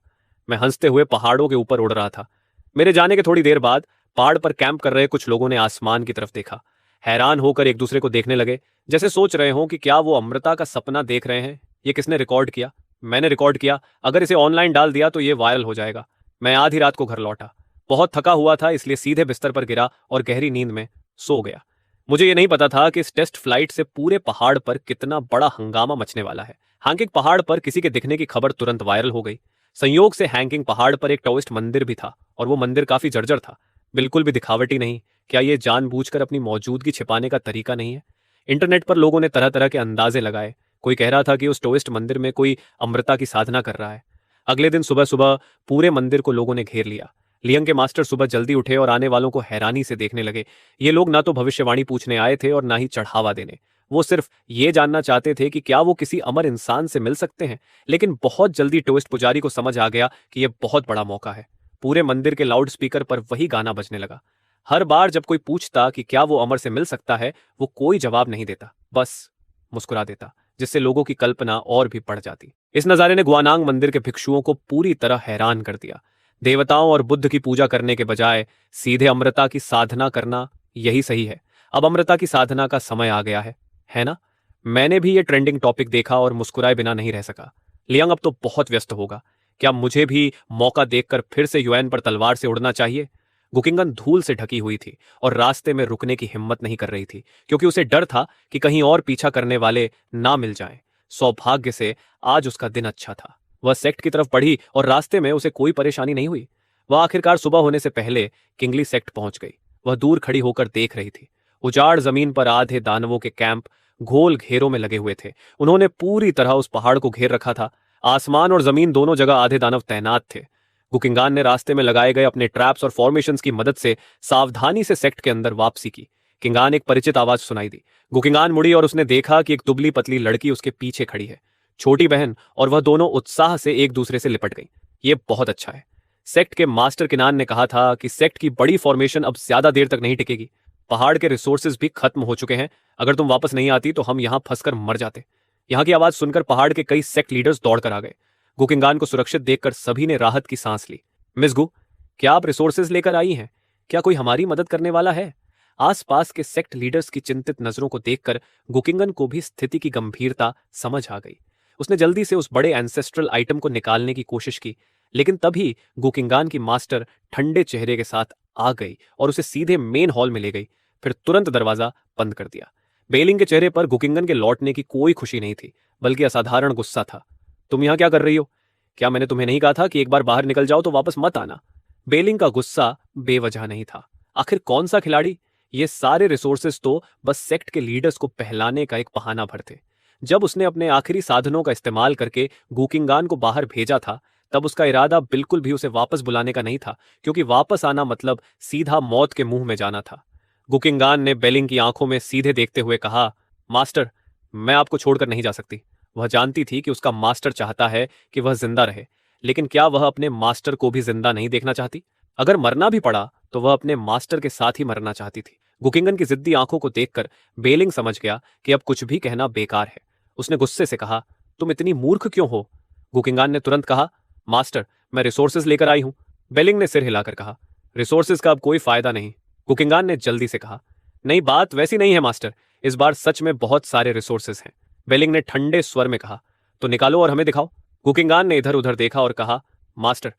मैं हंसते हुए पहाड़ों के ऊपर उड़ रहा था। मेरे जाने के थोड़ी देर बाद पहाड़ पर कैंप कर रहे कुछ लोगों ने आसमान की तरफ देखा। हैरान होकर एक दूसरे को देखने लगे, जैसे सोच रहे हों कि क्या वो अमृता का सपना देख रहे हैं। ये किसने रिकॉर्ड किया? मैंने रिकॉर्ड किया। अगर इसे ऑनलाइन डाल दिया तो ये वायरल हो जाएगा। मैं आधी रात को घर लौटा। बहुत थका हुआ था, इसलिए सीधे बिस्तर पर गिरा और गहरी नींद में सो गया। मुझे ये नहीं पता था कि इस टेस्ट फ्लाइट से पूरे पहाड़ पर कितना बड़ा हंगामा मचने वाला है। हैंकिंग पहाड़ पर किसी के दिखने की खबर तुरंत वायरल हो गई। संयोग से हैंकिंग पहाड़ पर एक टॉइस्ट मंदिर भी था और वो मंदिर काफी जर्जर था, बिल्कुल भी दिखावटी नहीं। क्या ये जानबूझकर अपनी मौजूदगी छिपाने का तरीका नहीं है? इंटरनेट पर लोगों ने तरह तरह के अंदाजे लगाए। कोई कह रहा था कि उस टॉइस्ट मंदिर में कोई अमृता की साधना कर रहा है। अगले दिन सुबह सुबह पूरे मंदिर को लोगों ने घेर लिया। लियंग के मास्टर सुबह जल्दी उठे और आने वालों को हैरानी से देखने लगे। ये लोग ना तो भविष्यवाणी पूछने आए थे और ना ही चढ़ावा देने। वो सिर्फ ये जानना चाहते थे कि क्या वो किसी अमर इंसान से मिल सकते हैं। लेकिन बहुत जल्दी टोस्ट पुजारी को समझ आ गया कि यह बहुत बड़ा मौका है। पूरे मंदिर के लाउड स्पीकर पर वही गाना बजने लगा। हर बार जब कोई पूछता कि क्या वो अमर से मिल सकता है, वो कोई जवाब नहीं देता, बस मुस्कुरा देता, जिससे लोगों की कल्पना और भी बढ़ जाती। इस नजारे ने गुआनांग मंदिर के भिक्षुओं को पूरी तरह हैरान कर दिया। देवताओं और बुद्ध की पूजा करने के बजाय सीधे अमृता की साधना करना यही सही है। अब अमृता की साधना का समय आ गया है ना? मैंने भी ये ट्रेंडिंग टॉपिक देखा और मुस्कुराए बिना नहीं रह सका। लियांग अब तो बहुत व्यस्त होगा। क्या मुझे भी मौका देखकर फिर से युएन पर तलवार से उड़ना चाहिए? गुकिंगन धूल से ढकी हुई थी और रास्ते में रुकने की हिम्मत नहीं कर रही थी, क्योंकि उसे डर था कि कहीं और पीछा करने वाले ना मिल जाएं। सौभाग्य से आज उसका दिन अच्छा था। वह सेक्ट की तरफ बढ़ी और रास्ते में उसे कोई परेशानी नहीं हुई। वह आखिरकार सुबह होने से पहले किंगली सेक्ट पहुंच गई। वह दूर खड़ी होकर देख रही थी। उजाड़ जमीन पर आधे दानवों के कैंप गोल घेरों में लगे हुए थे। उन्होंने पूरी तरह उस पहाड़ को घेर रखा था। आसमान और जमीन दोनों जगह आधे दानव तैनात थे। गुकिंगान ने रास्ते में लगाए गए अपने ट्रैप्स और फॉर्मेशंस की मदद से सावधानी से सेक्ट के अंदर वापसी की। किंगान एक परिचित आवाज सुनाई दी। गुकिंगान मुड़ी और उसने देखा कि एक दुबली पतली लड़की उसके पीछे खड़ी है। छोटी बहन और वह दोनों उत्साह से एक दूसरे से लिपट गईं। ये बहुत अच्छा है। सेक्ट के मास्टर किनान ने कहा था कि सेक्ट की बड़ी फॉर्मेशन अब ज्यादा देर तक नहीं टिकेगी। पहाड़ के रिसोर्सेज भी खत्म हो चुके हैं। अगर तुम वापस नहीं आती तो हम यहां फंसकर मर जाते। यहां की आवाज सुनकर पहाड़ के कई सेक्ट लीडर्स दौड़कर आ गए। गुकिंगान को सुरक्षित देखकर सभी ने राहत की सांस ली। मिस गु, क्या आप रिसोर्सेज लेकर आई हैं? क्या कोई हमारी मदद करने वाला है? आसपास के सेक्ट लीडर्स की चिंतित नजरों को देखकर गुकिंगन को भी स्थिति की गंभीरता समझ आ गई। उसने जल्दी से उस बड़े एंसेस्ट्रल आइटम को निकालने की कोशिश की, लेकिन तभी गुकिंगान की मास्टर ठंडे चेहरे के साथ आ गई और उसे सीधे मेन हॉल में ले गई, फिर तुरंत दरवाजा बंद कर दिया। बेलिंग के चेहरे पर गुकिंगन के लौटने की कोई खुशी नहीं थी, बल्कि असाधारण गुस्सा था। तुम यहां क्या कर रही हो? क्या मैंने तुम्हें नहीं कहा था कि एक बार बाहर निकल जाओ तो वापस मत आना? बेलिंग का गुस्सा बेवजह नहीं था। आखिर कौन सा खिलाड़ी? ये सारे रिसोर्सेस तो बस सेक्ट के लीडर्स को पहलाने का एक बहाना भर थे। जब उसने अपने आखिरी साधनों का इस्तेमाल करके गुकिंगान को बाहर भेजा था, तब उसका इरादा बिल्कुल भी उसे वापस बुलाने का नहीं था, क्योंकि वापस आना मतलब सीधा मौत के मुंह में जाना था। गुकिंगान ने बेलिंग की आंखों में सीधे देखते हुए कहा, मास्टर, मैं आपको छोड़कर नहीं जा सकती। वह जानती थी कि उसका मास्टर चाहता है कि वह जिंदा रहे, लेकिन क्या वह अपने मास्टर को भी जिंदा नहीं देखना चाहती? अगर मरना भी पड़ा तो वह अपने मास्टर के साथ ही मरना चाहती थी। गुकिंगन की जिद्दी आंखों को देखकर बेलिंग समझ गया कि अब कुछ भी कहना बेकार है। उसने गुस्से से कहा, तुम इतनी मूर्ख क्यों हो? गुकिंगान ने तुरंत कहा, मास्टर, मैं रिसोर्सेज लेकर आई हूं। बेलिंग ने सिर हिलाकर कहा, रिसोर्सेज का अब कोई फायदा नहीं। गुकिंगान ने जल्दी से कहा, नहीं, बात वैसी नहीं है मास्टर। इस बार सच में बहुत सारे रिसोर्सेज हैं। बेलिंग ने ठंडे स्वर में कहा, तो निकालो और हमें दिखाओ। गुकिंगान ने इधर उधर देखा और कहा, मास्टर,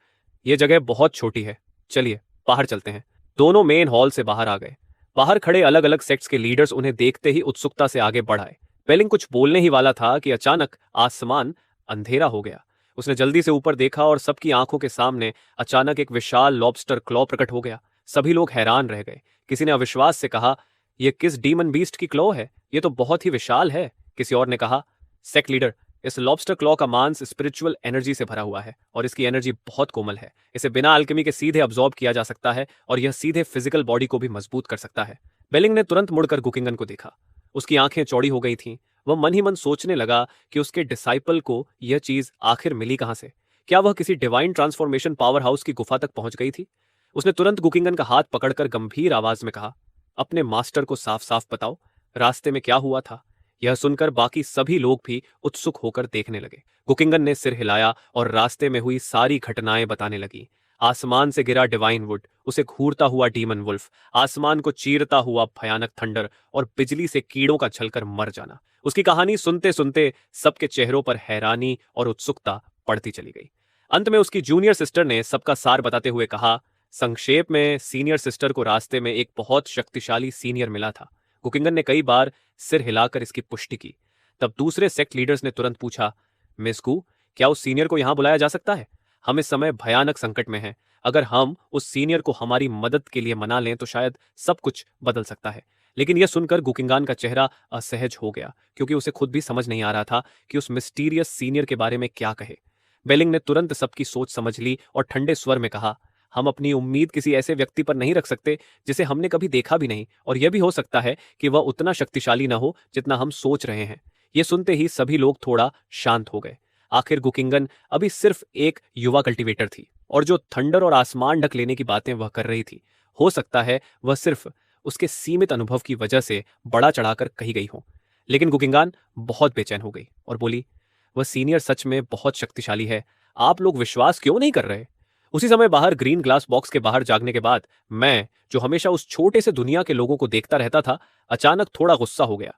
यह जगह बहुत छोटी है, चलिए बाहर चलते हैं। दोनों मेन हॉल से बाहर आ गए। बाहर खड़े अलग अलग सेक्ट्स के लीडर्स उन्हें देखते ही उत्सुकता से आगे बढ़ आए। बेलिंग कुछ बोलने ही वाला था कि अचानक आसमान अंधेरा हो गया। उसने जल्दी से ऊपर देखा और सबकी आंखों के सामने अचानक एक विशाल लॉबस्टर क्लॉ प्रकट हो गया। सभी लोग हैरान रह गए। किसी ने अविश्वास से कहा, यह किस डीमन बीस्ट की क्लॉ है? यह तो बहुत ही विशाल है। किसी और ने कहा, सेक्ट लीडर, इस लॉबस्टर क्लॉ का मांस स्पिरिचुअल एनर्जी से भरा हुआ है और इसकी एनर्जी बहुत कोमल है। इसे बिना अल्केमी के सीधे अब्सॉर्ब किया जा सकता है और यह सीधे फिजिकल बॉडी को भी मजबूत कर सकता है। बेलिंग ने तुरंत मुड़कर गुकिंगन को देखा। उसकी आंखें चौड़ी हो गई थीं। वह मन ही मन सोचने लगा कि उसके डिसाइपल को यह चीज आखिर मिली कहां से? क्या वह किसी डिवाइन ट्रांसफॉर्मेशन पावर हाउस की गुफा तक पहुंच गई थी? उसने तुरंत गुकिंगन का हाथ पकड़कर गंभीर आवाज में कहा, अपने मास्टर को साफ साफ बताओ, रास्ते में क्या हुआ था? यह सुनकर बाकी सभी लोग भी उत्सुक होकर देखने लगे। गुकिंगन ने सिर हिलाया और रास्ते में हुई सारी घटनाएं बताने लगी। आसमान से गिरा डिवाइन वुड, उसे घूरता हुआ डीमन वुल्फ, आसमान को चीरता हुआ भयानक थंडर और बिजली से कीड़ों का छलकर मर जाना। उसकी कहानी सुनते सुनते सबके चेहरों पर हैरानी और उत्सुकता बढ़ती चली गई। अंत में उसकी जूनियर सिस्टर ने सबका सार बताते हुए कहा, संक्षेप में सीनियर सिस्टर को रास्ते में एक बहुत शक्तिशाली सीनियर मिला था। गुकिंगन ने कई बार सिर हिलाकर इसकी पुष्टि की। तब दूसरे सेक्ट लीडर्स ने तुरंत पूछा, मिस कू, क्या उस सीनियर को यहां बुलाया जा सकता है? हम इस समय भयानक संकट में हैं। अगर हम उस सीनियर को हमारी मदद के लिए मना लें तो शायद सब कुछ बदल सकता है। लेकिन यह सुनकर गुकिंगान का चेहरा असहज हो गया, क्योंकि उसे खुद भी समझ नहीं आ रहा था कि उस मिस्टीरियस सीनियर के बारे में क्या कहे। बेलिंग ने तुरंत सबकी सोच समझ ली और ठंडे स्वर में कहा, हम अपनी उम्मीद किसी ऐसे व्यक्ति पर नहीं रख सकते जिसे हमने कभी देखा भी नहीं, और यह भी हो सकता है कि वह उतना शक्तिशाली न हो जितना हम सोच रहे हैं। यह सुनते ही सभी लोग थोड़ा शांत हो गए। आखिर गुकिंगन अभी सिर्फ एक युवा कल्टीवेटर थी, और जो थंडर और आसमान ढक लेने की बातें वह कर रही थी, हो सकता है वह सिर्फ उसके सीमित अनुभव की वजह से बड़ा चढ़ाकर कही गई हो। लेकिन गुकिंगान बहुत बेचैन हो गई और बोली, वह सीनियर सच में बहुत शक्तिशाली है। आप लोग विश्वास क्यों नहीं कर रहे? उसी समय बाहर ग्रीन ग्लास बॉक्स के बाहर जागने के बाद मैं, जो हमेशा उस छोटे से दुनिया के लोगों को देखता रहता था, अचानक थोड़ा गुस्सा हो गया।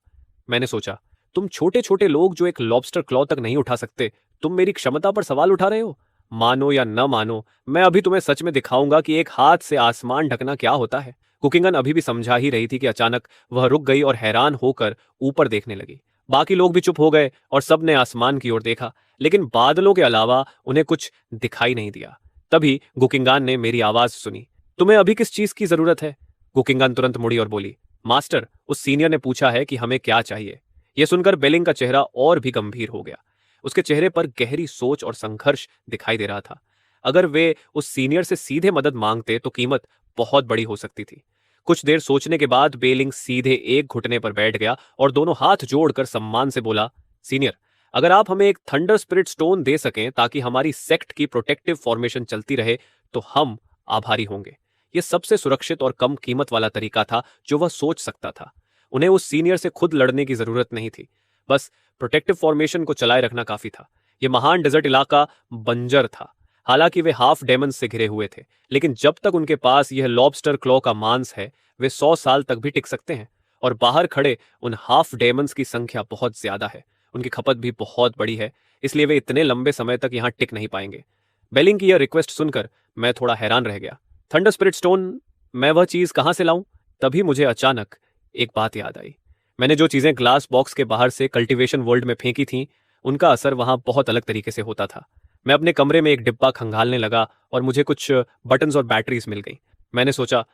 मैंने सोचा, तुम छोटे छोटे लोग जो एक लॉबस्टर क्लॉ तक नहीं उठा सकते, तुम मेरी क्षमता पर सवाल उठा रहे हो? मानो या न मानो, मैं अभी तुम्हें सच में दिखाऊंगा कि एक हाथ से आसमान ढकना क्या होता है। कुकिंगन अभी भी समझा ही रही थी कि अचानक वह रुक गई और हैरान होकर ऊपर देखने लगी। बाकी लोग भी चुप हो गए और सबने आसमान की ओर देखा, लेकिन बादलों के अलावा उन्हें कुछ दिखाई नहीं दिया। तभी गुकिंगान ने मेरी आवाज सुनी। तुम्हें अभी किस चीज की जरूरत है? गुकिंगान तुरंत मुड़ी और बोली, मास्टर, उस सीनियर ने पूछा है कि हमें क्या चाहिए। यह सुनकर बेलिंग का चेहरा और भी गंभीर हो गया। उसके चेहरे पर गहरी सोच और संघर्ष दिखाई दे रहा था। अगर वे उस सीनियर से सीधे मदद मांगते तो कीमत बहुत बड़ी हो सकती थी। कुछ देर सोचने के बाद बेलिंग सीधे एक घुटने पर बैठ गया और दोनों हाथ जोड़कर सम्मान से बोला, सीनियर, अगर आप हमें एक थंडर स्पिरिट स्टोन दे सकें ताकि हमारी सेक्ट की प्रोटेक्टिव फॉर्मेशन चलती रहे तो हम आभारी होंगे। यह सबसे सुरक्षित और कम कीमत वाला तरीका था जो वह सोच सकता था। उन्हें उस सीनियर से खुद लड़ने की जरूरत नहीं थी, बस प्रोटेक्टिव फॉर्मेशन को चलाए रखना काफी था। यह महान डेजर्ट इलाका बंजर था। हालांकि वे हाफ डेमन से घिरे हुए थे, लेकिन जब तक उनके पास यह लॉबस्टर क्लॉ का मांस है, वे 100 साल तक भी टिक सकते हैं। और बाहर खड़े उन हाफ डेमन्स की संख्या बहुत ज्यादा है। उनकी खपत भी बहुत बड़ी है, इसलिए वे इतने लंबे समय तक यहां टिक नहीं पाएंगे। बेलिंग की यह रिक्वेस्ट सुनकर मैं थोड़ा हैरान रह गया। थंडर स्पिरिट स्टोन, मैं वह चीज कहां से लाऊं? तभी मुझे अचानक एक बात याद आई। मैंने जो चीजें ग्लास बॉक्स के बाहर से कल्टीवेशन वर्ल्ड में फेंकी थीं, उनका असर वहां बहुत अलग तरीके से होता था। मैं अपने कमरे में एक डिब्बा खंगालने लगा और मुझे कुछ बटन्स और बैटरीज मिल गई। मैंने सोचा,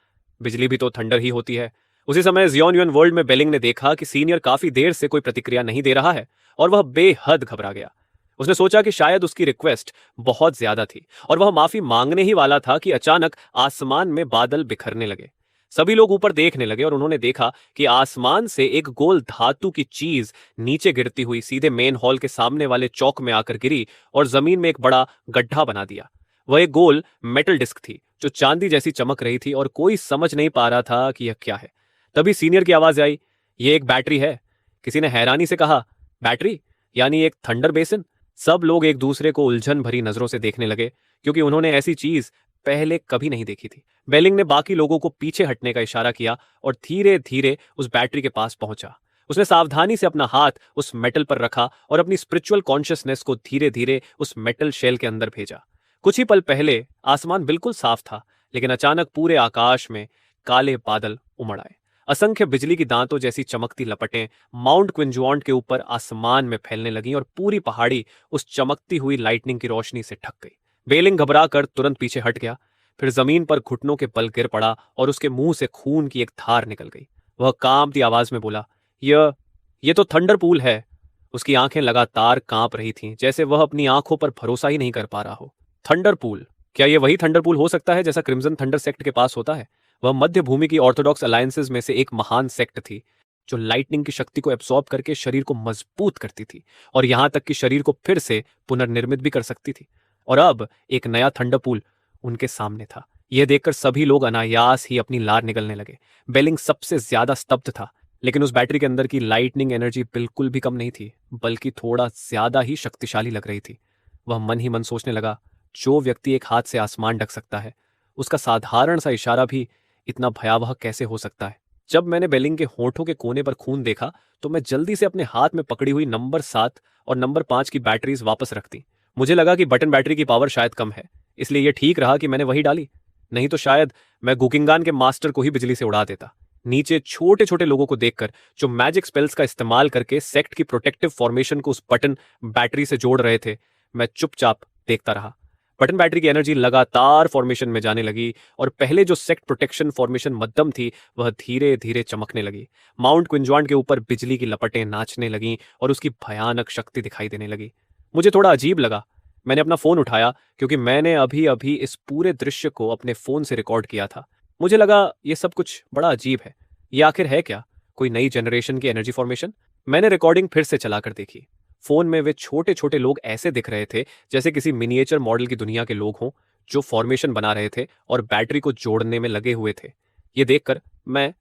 बिजली भी तो थंडर ही होती है। उसी समय ज़ियोन युएन वर्ल्ड में बेलिंग ने देखा कि सीनियर काफी देर से कोई प्रतिक्रिया नहीं दे रहा है और वह बेहद घबरा गया। उसने सोचा कि शायद उसकी रिक्वेस्ट बहुत ज्यादा थी और वह माफी मांगने ही वाला था कि अचानक आसमान में बादल बिखरने लगे। सभी लोग ऊपर देखने लगे और उन्होंने देखा कि आसमान से एक गोल धातु की चीज नीचे गिरती हुई सीधे मेन हॉल के सामने वाले चौक में आकर गिरी और जमीन में एक बड़ा गड्ढा बना दिया। वह एक गोल मेटल डिस्क थी जो चांदी जैसी चमक रही थी और कोई समझ नहीं पा रहा था कि यह क्या है। तभी सीनियर की आवाज आई, यह एक बैटरी है। किसी ने हैरानी से कहा, बैटरी यानी एक थंडर बेसिन? सब लोग एक दूसरे को उलझन भरी नजरों से देखने लगे, क्योंकि उन्होंने ऐसी चीज पहले कभी नहीं देखी थी। बेलिंग ने बाकी लोगों को पीछे हटने का इशारा किया और धीरे धीरे उस बैटरी के पास पहुंचा। उसने सावधानी से अपना हाथ उस मेटल पर रखा और अपनी स्पिरिचुअल कॉन्शियसनेस को धीरे धीरे उस मेटल शेल के अंदर भेजा। कुछ ही पल पहले आसमान बिल्कुल साफ था, लेकिन अचानक पूरे आकाश में काले बादल उमड़ आए। असंख्य बिजली की दांतों जैसी चमकती लपटें माउंट क्विंजुआंट के ऊपर आसमान में फैलने लगीं और पूरी पहाड़ी उस चमकती हुई लाइटनिंग की रोशनी से ढक गई। बेलिंग घबरा कर तुरंत पीछे हट गया, फिर जमीन पर घुटनों के बल गिर पड़ा और उसके मुंह से खून की एक धार निकल गई। वह कांपती आवाज में बोला, यह तो थंडर पूल है। उसकी आंखें लगातार कांप रही थीं, जैसे वह अपनी आंखों पर भरोसा ही नहीं कर पा रहा हो। Thunder pool? क्या यह वही थंडर पूल हो सकता है जैसा क्रिम्सन थंडर सेक्ट के पास होता है? वह मध्य भूमि की ऑर्थोडॉक्स अलायंसेज में से एक महान सेक्ट थी जो लाइटनिंग की शक्ति को एब्सॉर्ब करके शरीर को मजबूत करती थी और यहां तक कि शरीर को फिर से पुनर्निर्मित भी कर सकती थी। और अब एक नया थंडर पूल उनके सामने था। यह देखकर सभी लोग अनायास ही अपनी लार निगलने लगे। बेलिंग सबसे ज्यादा स्तब्ध था, लेकिन उस बैटरी के अंदर की लाइटनिंग एनर्जी बिल्कुल भी कम नहीं थी, बल्कि थोड़ा ज्यादा ही शक्तिशाली लग रही थी। वह मन ही मन सोचने लगा, जो व्यक्ति एक हाथ से आसमान ढक सकता है, उसका साधारण सा इशारा भी इतना भयावह कैसे हो सकता है? जब मैंने बेलिंग के होठों के कोने पर खून देखा तो मैं जल्दी से अपने हाथ में पकड़ी हुई नंबर 7 और नंबर 5 की बैटरीज वापस रख दी। मुझे लगा कि बटन बैटरी की पावर शायद कम है, इसलिए यह ठीक रहा कि मैंने वही डाली। नहीं तो शायद मैं गुकिंगान के मास्टर को ही बिजली से उड़ा देता। नीचे छोटे छोटे लोगों को देखकर जो मैजिक स्पेल्स का इस्तेमाल करके सेक्ट की प्रोटेक्टिव फॉर्मेशन को उस बटन बैटरी से जोड़ रहे थे, मैं चुपचाप देखता रहा। बटन बैटरी की एनर्जी लगातार फॉर्मेशन में जाने लगी और पहले जो सेक्ट प्रोटेक्शन फॉर्मेशन मध्यम थी वह धीरे धीरे चमकने लगी। माउंट क्विंजुआंट के ऊपर बिजली की लपटें नाचने लगीं और उसकी भयानक शक्ति दिखाई देने लगी। मुझे थोड़ा अजीब लगा। मैंने अपना फोन उठाया, क्योंकि मैंने अभी अभी इस पूरे दृश्य को अपने फोन से रिकॉर्ड किया था। मुझे लगा यह सब कुछ बड़ा अजीब है। ये आखिर है क्या? कोई नई जनरेशन की एनर्जी फॉर्मेशन? मैंने रिकॉर्डिंग फिर से चलाकर देखी। फोन में वे छोटे छोटे लोग ऐसे दिख रहे थे जैसे किसी मिनिएचर मॉडल की दुनिया के लोग हों, जो फॉर्मेशन बना रहे थे और बैटरी को जोड़ने में लगे हुए थे। ये देखकर मैं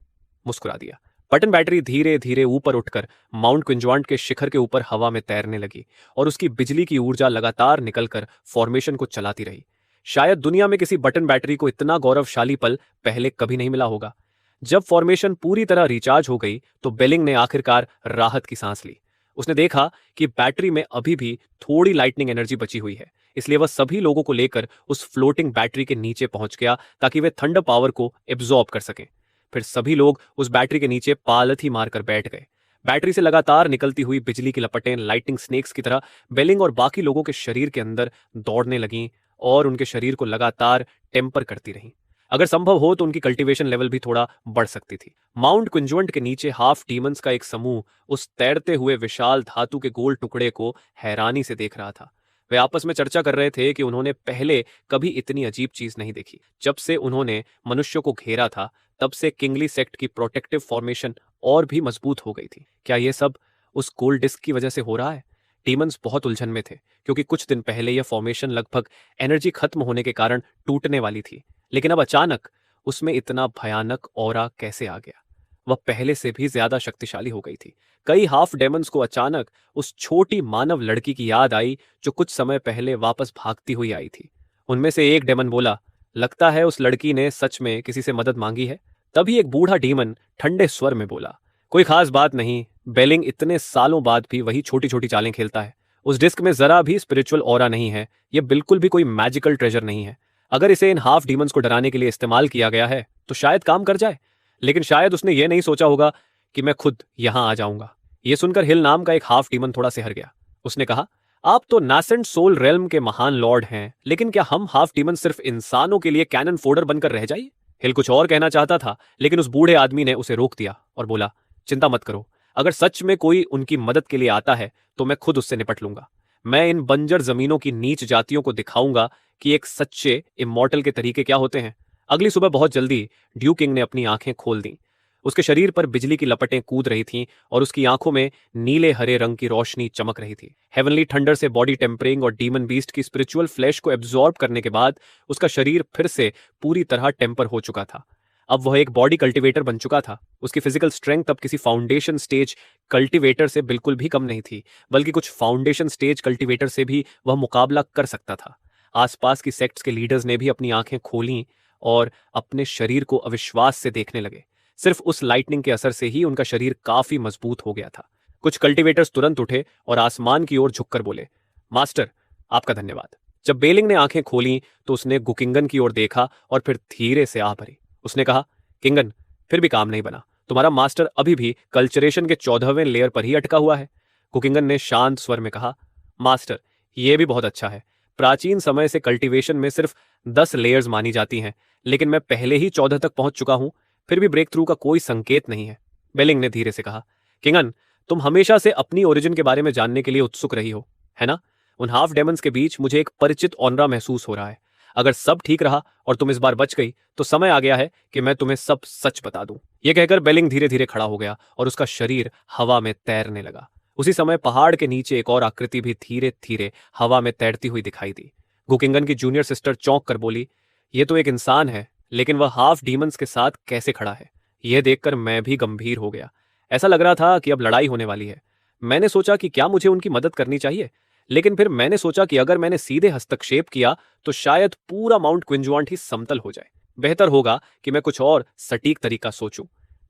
मुस्कुरा दिया। बटन बैटरी धीरे धीरे ऊपर उठकर माउंट क्विंजुआंट के शिखर के ऊपर हवा में तैरने लगी और उसकी बिजली की ऊर्जा लगातार निकलकर फॉर्मेशन को चलाती रही। शायद दुनिया में किसी बटन बैटरी को इतना गौरवशाली पल पहले कभी नहीं मिला होगा। जब फॉर्मेशन पूरी तरह रिचार्ज हो गई तो बेलिंग ने आखिरकार राहत की सांस ली। उसने देखा कि बैटरी में अभी भी थोड़ी लाइटनिंग एनर्जी बची हुई है, इसलिए वह सभी लोगों को लेकर उस फ्लोटिंग बैटरी के नीचे पहुंच गया ताकि वे थंडर पावर को एब्जॉर्ब कर सकें। फिर सभी लोग उस बैटरी के नीचे पालथी मारकर बैठ गए। बैटरी से लगातार निकलती हुई बिजली की लपटें लाइटिंग स्नेक्स की तरह बेलिंग और बाकी लोगों के शरीर के अंदर दौड़ने लगीं और उनके शरीर को लगातार टेम्पर करती रहीं। अगर संभव हो तो उनकी कल्टीवेशन लेवल भी थोड़ा बढ़ सकती थी। माउंट क्विंजवंट के नीचे हाफ डीमंस का एक समूह उस तैरते हुए विशाल धातु के गोल टुकड़े को हैरानी से देख रहा था। वे आपस में चर्चा कर रहे थे कि उन्होंने पहले कभी इतनी अजीब चीज नहीं देखी। जब से उन्होंने मनुष्यों को घेरा था, तब से किंगली सेक्ट की प्रोटेक्टिव फॉर्मेशन और भी मजबूत हो गई थी। क्या यह सब उस गोल्ड डिस्क की वजह से हो रहा है? डीमंस बहुत उलझन में थे, क्योंकि कुछ दिन पहले यह फॉर्मेशन लगभग एनर्जी खत्म होने के कारण टूटने वाली थी। लेकिन अब अचानक उसमें इतना भयानक ऑरा कैसे आ गया? वह पहले से भी ज्यादा शक्तिशाली हो गई थी। कई हाफ डेमंस को अचानक उस छोटी मानव लड़की की याद आई जो कुछ समय पहले वापस भागती हुई आई थी। उनमें से एक डेमन बोला, लगता है उस लड़की ने सच में किसी से मदद मांगी है। तभी एक बूढ़ा डीमन ठंडे स्वर में बोला, कोई खास बात नहीं, बेलिंग इतने सालों बाद भी वही छोटी छोटी चालें खेलता है। उस डिस्क में जरा भी स्पिरिचुअल ऑरा नहीं है। यह बिल्कुल भी कोई मैजिकल ट्रेजर नहीं है। अगर इसे इन हाफ डीमंस को डराने के लिए इस्तेमाल किया गया है तो शायद काम कर जाए। लेकिन शायद उसने यह नहीं सोचा होगा कि मैं खुद यहां आ जाऊंगा। यह सुनकर हिल नाम का एक हाफ डीमन थोड़ा सिहर गया। उसने कहा, आप तो नासेंट सोल रेल्म के महान लॉर्ड हैं, लेकिन क्या हम हाफ डीमन सिर्फ इंसानों के लिए कैनन फोडर बनकर रह जाइए? हिल कुछ और कहना चाहता था, लेकिन उस बूढ़े आदमी ने उसे रोक दिया और बोला, चिंता मत करो, अगर सच में कोई उनकी मदद के लिए आता है तो मैं खुद उससे निपट लूंगा। मैं इन बंजर जमीनों की नीच जातियों को दिखाऊंगा कि एक सच्चे इमॉर्टल के तरीके क्या होते हैं। अगली सुबह बहुत जल्दी ड्यू किंग ने अपनी आंखें खोल दी। उसके शरीर पर बिजली की लपटें कूद रही थीं और उसकी आंखों में नीले हरे रंग की रोशनी चमक रही थी। हेवनली थंडर से बॉडी टेम्परिंग और डीमन बीस्ट की स्पिरिचुअल फ्लैश को एब्जॉर्ब करने के बाद उसका शरीर फिर से पूरी तरह टेम्पर हो चुका था। अब वह एक बॉडी कल्टीवेटर बन चुका था। उसकी फिजिकल स्ट्रेंथ अब किसी फाउंडेशन स्टेज कल्टीवेटर से बिल्कुल भी कम नहीं थी, बल्कि कुछ फाउंडेशन स्टेज कल्टीवेटर से भी वह मुकाबला कर सकता था। आसपास की सेक्ट्स के लीडर्स ने भी अपनी आंखें खोलीं और अपने शरीर को अविश्वास से देखने लगे। सिर्फ उस लाइटनिंग के असर से ही उनका शरीर काफी मजबूत हो गया था। कुछ कल्टीवेटर्स तुरंत उठे और आसमान की ओर झुककर बोले, मास्टर, आपका धन्यवाद। जब बेलिंग ने आंखें खोली तो उसने गुकिंगन की ओर देखा और फिर धीरे से आह भरी। उसने कहा, किंगन, फिर भी काम नहीं बना। तुम्हारा मास्टर अभी भी कल्चरेशन के 14वें लेयर पर ही अटका हुआ है। कुकिंगन ने शांत स्वर में कहा, मास्टर, यह भी बहुत अच्छा है। प्राचीन समय से कल्टीवेशन में सिर्फ 10 लेयर्स मानी जाती हैं, लेकिन मैं पहले ही 14 तक पहुंच चुका हूं, फिर भी ब्रेक थ्रू का कोई संकेत नहीं है। बेलिंग ने धीरे से कहा, किंगन, तुम हमेशा से अपनी ओरिजिन के बारे में जानने के लिए उत्सुक रही हो, है ना? उन हाफ डेमंस के बीच मुझे एक परिचित ऑनरा महसूस हो रहा है। अगर सब ठीक रहा और तुम इस बार बच गई तो समय आ गया है कि मैं तुम्हें सब सच बता दूं। यह कहकर बेलिंग धीरे धीरे खड़ा हो गया और उसका शरीर हवा में तैरने लगा। उसी समय पहाड़ के नीचे एक और आकृति भी धीरे धीरे हवा में तैरती हुई दिखाई दी। गुकिंगन की जूनियर सिस्टर चौंक कर बोली, यह तो एक इंसान है, लेकिन वह हाफ डीमंस के साथ कैसे खड़ा है? यह देखकर मैं भी गंभीर हो गया। ऐसा लग रहा था कि अब लड़ाई होने वाली है। मैंने सोचा कि क्या मुझे उनकी मदद करनी चाहिए, लेकिन फिर मैंने सोचा कि अगर मैंने सीधे हस्तक्षेप किया तो शायद पूरा माउंट क्विंजवांट ही समतल हो जाए। बेहतर होगा कि मैं कुछ और सटीक तरीका सोचूं।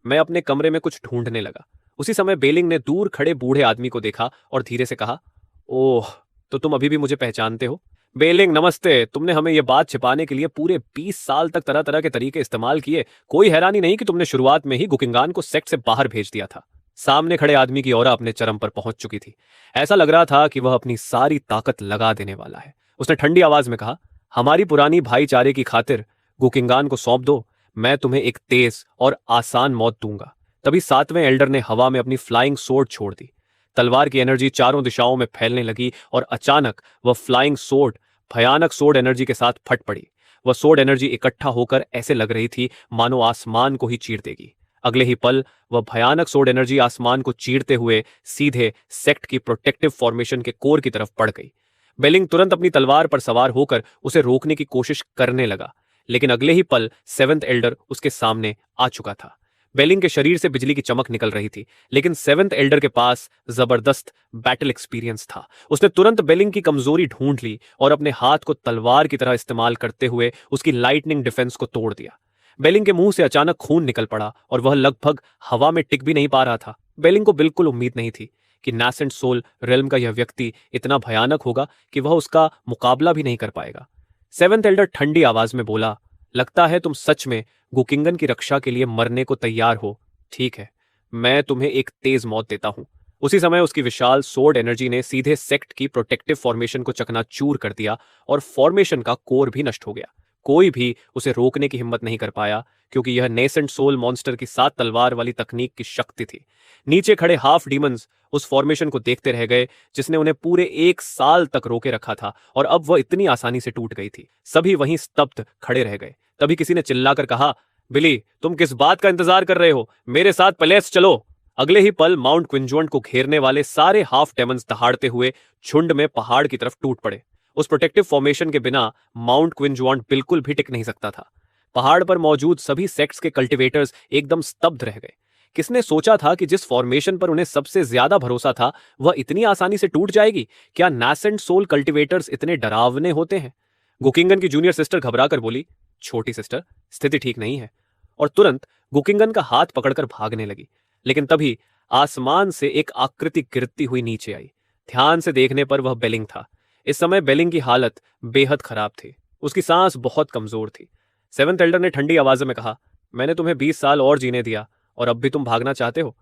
मैं अपने कमरे में कुछ ढूंढने लगा। उसी समय बेलिंग ने दूर खड़े बूढ़े आदमी को देखा और धीरे से कहा, ओह, तो तुम अभी भी मुझे पहचानते हो? बेलिंग, नमस्ते। तुमने हमें यह बात छिपाने के लिए पूरे 20 साल तक तरह तरह के तरीके इस्तेमाल किए। कोई हैरानी नहीं कि तुमने शुरुआत में ही गुकिंगान को सेक्ट से बाहर भेज दिया था। सामने खड़े आदमी की ऑरा अपने चरम पर पहुंच चुकी थी। ऐसा लग रहा था कि वह अपनी सारी ताकत लगा देने वाला है। उसने ठंडी आवाज में कहा, हमारी पुरानी भाईचारे की खातिर गुकिंगान को सौंप दो। मैं तुम्हें एक तेज और आसान मौत दूंगा। तभी 7वें एल्डर ने हवा में अपनी फ्लाइंग सोर्ड छोड़ दी। तलवार की एनर्जी चारों दिशाओं में फैलने लगी और अचानक वह फ्लाइंग सोर्ड भयानक सोर्ड एनर्जी के साथ फट पड़ी। वह सोर्ड एनर्जी इकट्ठा होकर ऐसे लग रही थी मानो आसमान को ही चीर देगी। अगले ही पल वह भयानक सोर्ड एनर्जी आसमान को चीरते हुए सीधे सेक्ट की प्रोटेक्टिव फॉर्मेशन के कोर की तरफ बढ़ गई। बेलिंग तुरंत अपनी तलवार पर सवार होकर उसे रोकने की कोशिश करने लगा, लेकिन अगले ही पल 7वें एल्डर उसके सामने आ चुका था। बेलिंग के शरीर से बिजली की चमक निकल रही थी, लेकिन 7वें एल्डर के पास जबरदस्त बैटल एक्सपीरियंस था। उसने तुरंत बेलिंग की कमजोरी ढूंढ ली और अपने हाथ को तलवार की तरह इस्तेमाल करते हुए उसकी लाइटनिंग डिफेंस को तोड़ दिया। बेलिंग के मुंह से अचानक खून निकल पड़ा और वह लगभग हवा में टिक भी नहीं पा रहा था। बेलिंग को बिल्कुल उम्मीद नहीं थी कि नासेंट सोल रेल्म का यह व्यक्ति इतना भयानक होगा कि वह उसका मुकाबला भी नहीं कर पाएगा। सेवेंथ एल्डर ठंडी आवाज में बोला, लगता है तुम सच में गुकिंगन की रक्षा के लिए मरने को तैयार हो। ठीक है, मैं तुम्हें एक तेज मौत देता हूं। उसी समय उसकी विशाल सोर्ड एनर्जी ने सीधे सेक्ट की प्रोटेक्टिव फॉर्मेशन को चकनाचूर कर दिया और फॉर्मेशन का कोर भी नष्ट हो गया। कोई भी उसे रोकने की हिम्मत नहीं कर पाया, क्योंकि यह नेसेंट सोल मॉन्स्टर की 7 तलवार वाली तकनीक की शक्ति थी। नीचे खड़े हाफ डीमंस उस फॉर्मेशन को देखते रह गए जिसने उन्हें पूरे 1 साल तक रोके रखा था, और अब वह इतनी आसानी से टूट गई थी। सभी वहीं स्तब्ध खड़े रह गए। तभी किसी ने चिल्लाकर कहा, बिली, तुम किस बात का इंतजार कर रहे हो? मेरे साथ पलेस चलो। अगले ही पल माउंट क्विंजोंट को घेरने वाले सारे हाफ डेमन्स दहाड़ते हुए झुंड में पहाड़ की तरफ टूट पड़े। उस प्रोटेक्टिव फॉर्मेशन के बिना माउंट क्विंजोंट बिल्कुल भी टिक नहीं सकता था। पहाड़ पर मौजूद सभी सेक्ट्स के कल्टिवेटर्स एकदम स्तब्ध रह गए। किसने सोचा था कि जिस फॉर्मेशन पर उन्हें सबसे ज्यादा भरोसा था वह इतनी आसानी से टूट जाएगी? क्या नासेंट सोल कल्टिवेटर्स इतने डरावने होते हैं? गुकिंगन की जूनियर सिस्टर घबराकर बोली, छोटी सिस्टर, स्थिति ठीक नहीं है। और तुरंत गुकिंगन का हाथ पकड़कर भागने लगी। लेकिन तभी आसमान से एक आकृति गिरती हुई नीचे आई। ध्यान से देखने पर वह बेलिंग था। इस समय बेलिंग की हालत बेहद खराब थी। उसकी सांस बहुत कमजोर थी। सेवेंथ एल्डर ने ठंडी आवाज में कहा, मैंने तुम्हें 20 साल और जीने दिया और अब भी तुम भागना चाहते हो?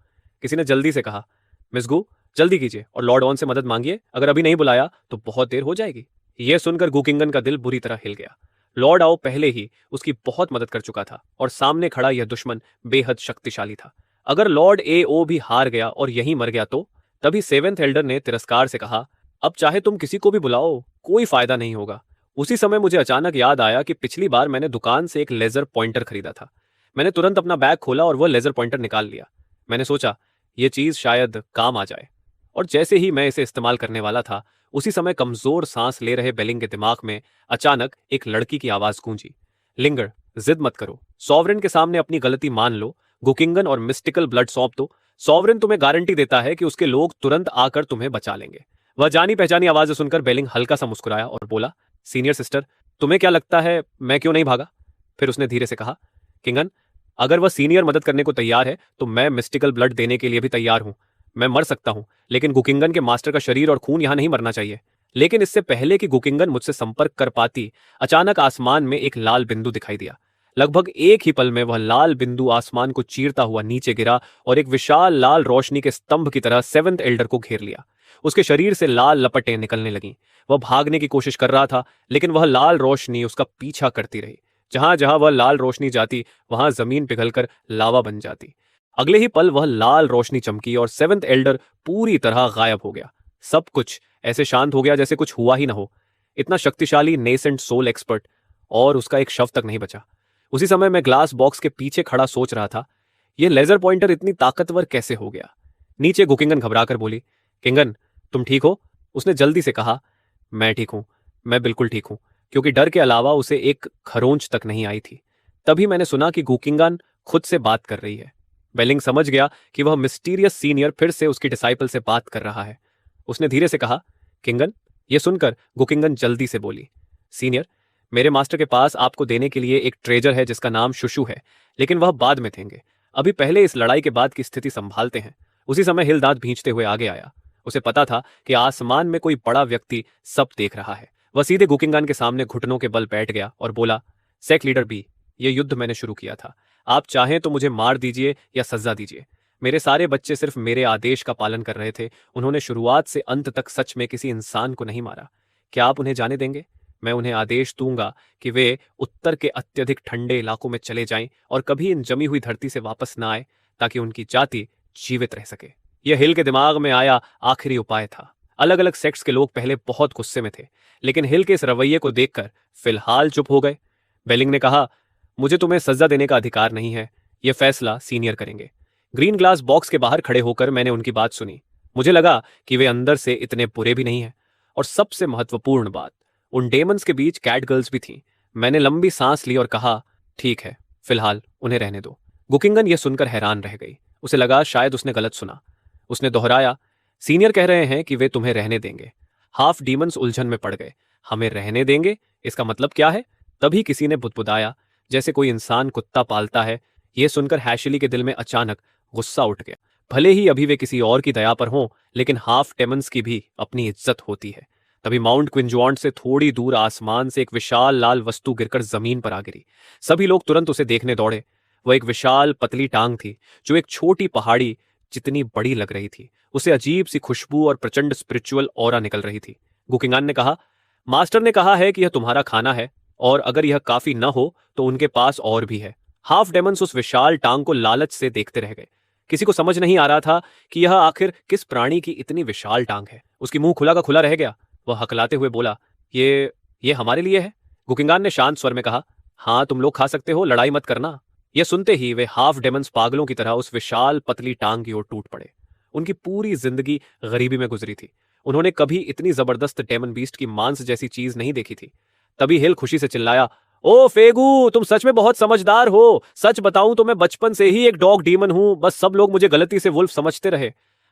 किसी ने जल्दी से कहा, मिस गू, जल्दी कीजिए और लॉर्ड ऑन से मदद मांगिए। अगर अभी नहीं बुलाया तो बहुत देर हो जाएगी। यह सुनकर गुकिंगन का दिल बुरी तरह हिल गया। लॉर्ड आओ पहले ही उसकी बहुत मदद कर चुका था और सामने खड़ा यह दुश्मन बेहद शक्तिशाली था। अगर लॉर्ड ए ओ भी हार गया और यहीं मर गया तो? तभी सेवेंथ एल्डर ने तिरस्कार से कहा, अब चाहे तुम किसी को भी बुलाओ, कोई फायदा नहीं होगा। उसी समय मुझे अचानक याद आया कि पिछली बार मैंने दुकान से एक लेजर पॉइंटर खरीदा था। मैंने तुरंत अपना बैग खोला और वह लेजर पॉइंटर निकाल लिया। मैंने सोचा यह चीज शायद काम आ जाए। और जैसे ही मैं इसे इस्तेमाल करने वाला था, उसी समय कमजोर सांस ले रहे बेलिंग के दिमाग में अचानक एक लड़की की आवाज गूंजी, लिंगर, जिद मत करो, सॉवरेन के सामने अपनी गलती मान लो, गुकिंगन और मिस्टिकल ब्लड सौंप दो। सॉवरेन तुम्हें गारंटी देता है कि उसके लोग तुरंत आकर तुम्हें बचा लेंगे। वह जानी पहचानी आवाज सुनकर बेलिंग हल्का सा मुस्कुराया और बोला, सीनियर सिस्टर, तुम्हें क्या लगता है मैं क्यों नहीं भागा? फिर उसने धीरे से कहा, किंगन, अगर वह सीनियर मदद करने को तैयार है तो मैं मिस्टिकल ब्लड देने के लिए भी तैयार हूं। मैं मर सकता हूं, लेकिन गुकिंगन के मास्टर का शरीर और खून यहां नहीं मरना चाहिए। लेकिन इससे पहले कि गुकिंगन मुझसे संपर्क कर पाती, अचानक आसमान में एक लाल बिंदु दिखाई दिया। लगभग एक ही पल में वह लाल बिंदु आसमान को चीरता हुआ नीचे गिरा और एक विशाल लाल रोशनी के स्तंभ की तरह सेवेंथ एल्डर को घेर लिया। उसके शरीर से लाल लपटें निकलने लगीं। वह भागने की कोशिश कर रहा था, लेकिन वह लाल रोशनी उसका पीछा करती रही। जहां जहां वह लाल रोशनी जाती, वहां जमीन पिघलकर लावा बन जाती। अगले ही पल वह लाल रोशनी चमकी और सेवेंथ एल्डर पूरी तरह गायब हो गया। सब कुछ ऐसे शांत हो गया जैसे कुछ हुआ ही ना हो। इतना शक्तिशाली नेसेंट सोल एक्सपर्ट, और उसका एक शव तक नहीं बचा। उसी समय मैं ग्लास बॉक्स के पीछे खड़ा सोच रहा था, यह लेजर पॉइंटर इतनी ताकतवर कैसे हो गया? नीचे गुकिंगन घबराकर बोली, किंगन, तुम ठीक हो? उसने जल्दी से कहा, मैं ठीक हूं, मैं बिल्कुल ठीक हूं, क्योंकि डर के अलावा उसे एक खरोंच तक नहीं आई थी। तभी मैंने सुना कि गुकिंगन खुद से बात कर रही है। बेलिंग समझ गया कि वह मिस्टीरियस सीनियर फिर से उसकी डिसाइपल से बात कर रहा है। उसने धीरे से कहा, किंगन। यह सुनकर गुकिंगन जल्दी से बोली, सीनियर, मेरे मास्टर के पास आपको देने के लिए एक ट्रेजर है जिसका नाम शुशु है, लेकिन वह बाद में देंगे। अभी पहले इस लड़ाई के बाद की स्थिति संभालते हैं। उसी समय हिल दांत भींचते हुए आगे आया। उसे पता था कि आसमान में कोई बड़ा व्यक्ति सब देख रहा है। वह सीधे गुकिंगन के सामने घुटनों के बल बैठ गया और बोला, सेक लीडर बी, ये युद्ध मैंने शुरू किया था। आप चाहें तो मुझे मार दीजिए या सजा दीजिए। मेरे सारे बच्चे सिर्फ मेरे आदेश का पालन कर रहे थे। उन्होंने शुरुआत से अंत तक सच में किसी इंसान को नहीं मारा। क्या आप उन्हें जाने देंगे? मैं उन्हें आदेश दूंगा कि वे उत्तर के अत्यधिक ठंडे इलाकों में चले जाएं और कभी इन जमी हुई धरती से वापस ना आए, ताकि उनकी जाति जीवित रह सके। यह हिल के दिमाग में आया आखिरी उपाय था। अलग अलग सेक्ट्स के लोग पहले बहुत गुस्से में थे, लेकिन हिल के इस रवैये को देखकर फिलहाल चुप हो गए। बेलिंग ने कहा, मुझे तुम्हें सजा देने का अधिकार नहीं है, यह फैसला सीनियर करेंगे। ग्रीन ग्लास बॉक्स के बाहर खड़े होकर मैंने उनकी बात सुनी। मुझे लगा कि वे अंदर से इतने बुरे भी नहीं हैं। और सबसे महत्वपूर्ण बात, उन डेमन्स के बीच कैट गर्ल्स भी थीं। मैंने लंबी सांस ली और कहा, ठीक है, फिलहाल उन्हें रहने दो। गुकिंगन यह सुनकर हैरान रह गई। उसे लगा शायद उसने गलत सुना। उसने दोहराया, सीनियर कह रहे हैं कि वे तुम्हें रहने देंगे। हाफ डीमंस उलझन में पड़ गए। हमें रहने देंगे, इसका मतलब क्या है? तभी किसी ने बुदबुदाया, जैसे कोई इंसान कुत्ता पालता है। यह सुनकर हैशिली के दिल में अचानक गुस्सा उठ गया। भले ही अभी वे किसी और की दया पर हों, लेकिन हाफ डेमन्स की भी अपनी इज्जत होती है। तभी माउंट क्विंजवांट से थोड़ी दूर आसमान से एक विशाल लाल वस्तु गिरकर जमीन पर आ गिरी। सभी लोग तुरंत उसे देखने दौड़े। वह एक विशाल पतली टांग थी जो एक छोटी पहाड़ी जितनी बड़ी लग रही थी। उसे अजीब सी खुशबू और प्रचंड स्पिरिचुअल ऑरा निकल रही थी। गुकिंगान ने कहा, मास्टर ने कहा है कि यह तुम्हारा खाना है, और अगर यह काफी न हो तो उनके पास और भी है। हाफ डेमन्स उस विशाल टांग को लालच से देखते रह गए। किसी को समझ नहीं आ रहा था कि यह आखिर किस प्राणी की इतनी विशाल टांग है। उसकी मुंह खुला का खुला रह गया। वह हकलाते हुए बोला, ये हमारे लिए है। गुकिंगान ने शांत स्वर में कहा, हाँ तुम लोग खा सकते हो, लड़ाई मत करना। यह सुनते ही वे हाफ डेमन्स पागलों की तरह उस विशाल पतली टांग की ओर टूट पड़े। उनकी पूरी जिंदगी गरीबी में गुजरी थी। उन्होंने कभी इतनी जबरदस्त डेमन बीस्ट की मांस जैसी चीज नहीं देखी थी। तभी हिल खुशी से चिल्लाया, ओ फेगू, तुम सच में बहुत समझदार हो। सच बताऊं तो मैं बचपन से ही एक डॉग डीमन हूं, बस सब लोग मुझे गलती से वुल्फ समझते रहे।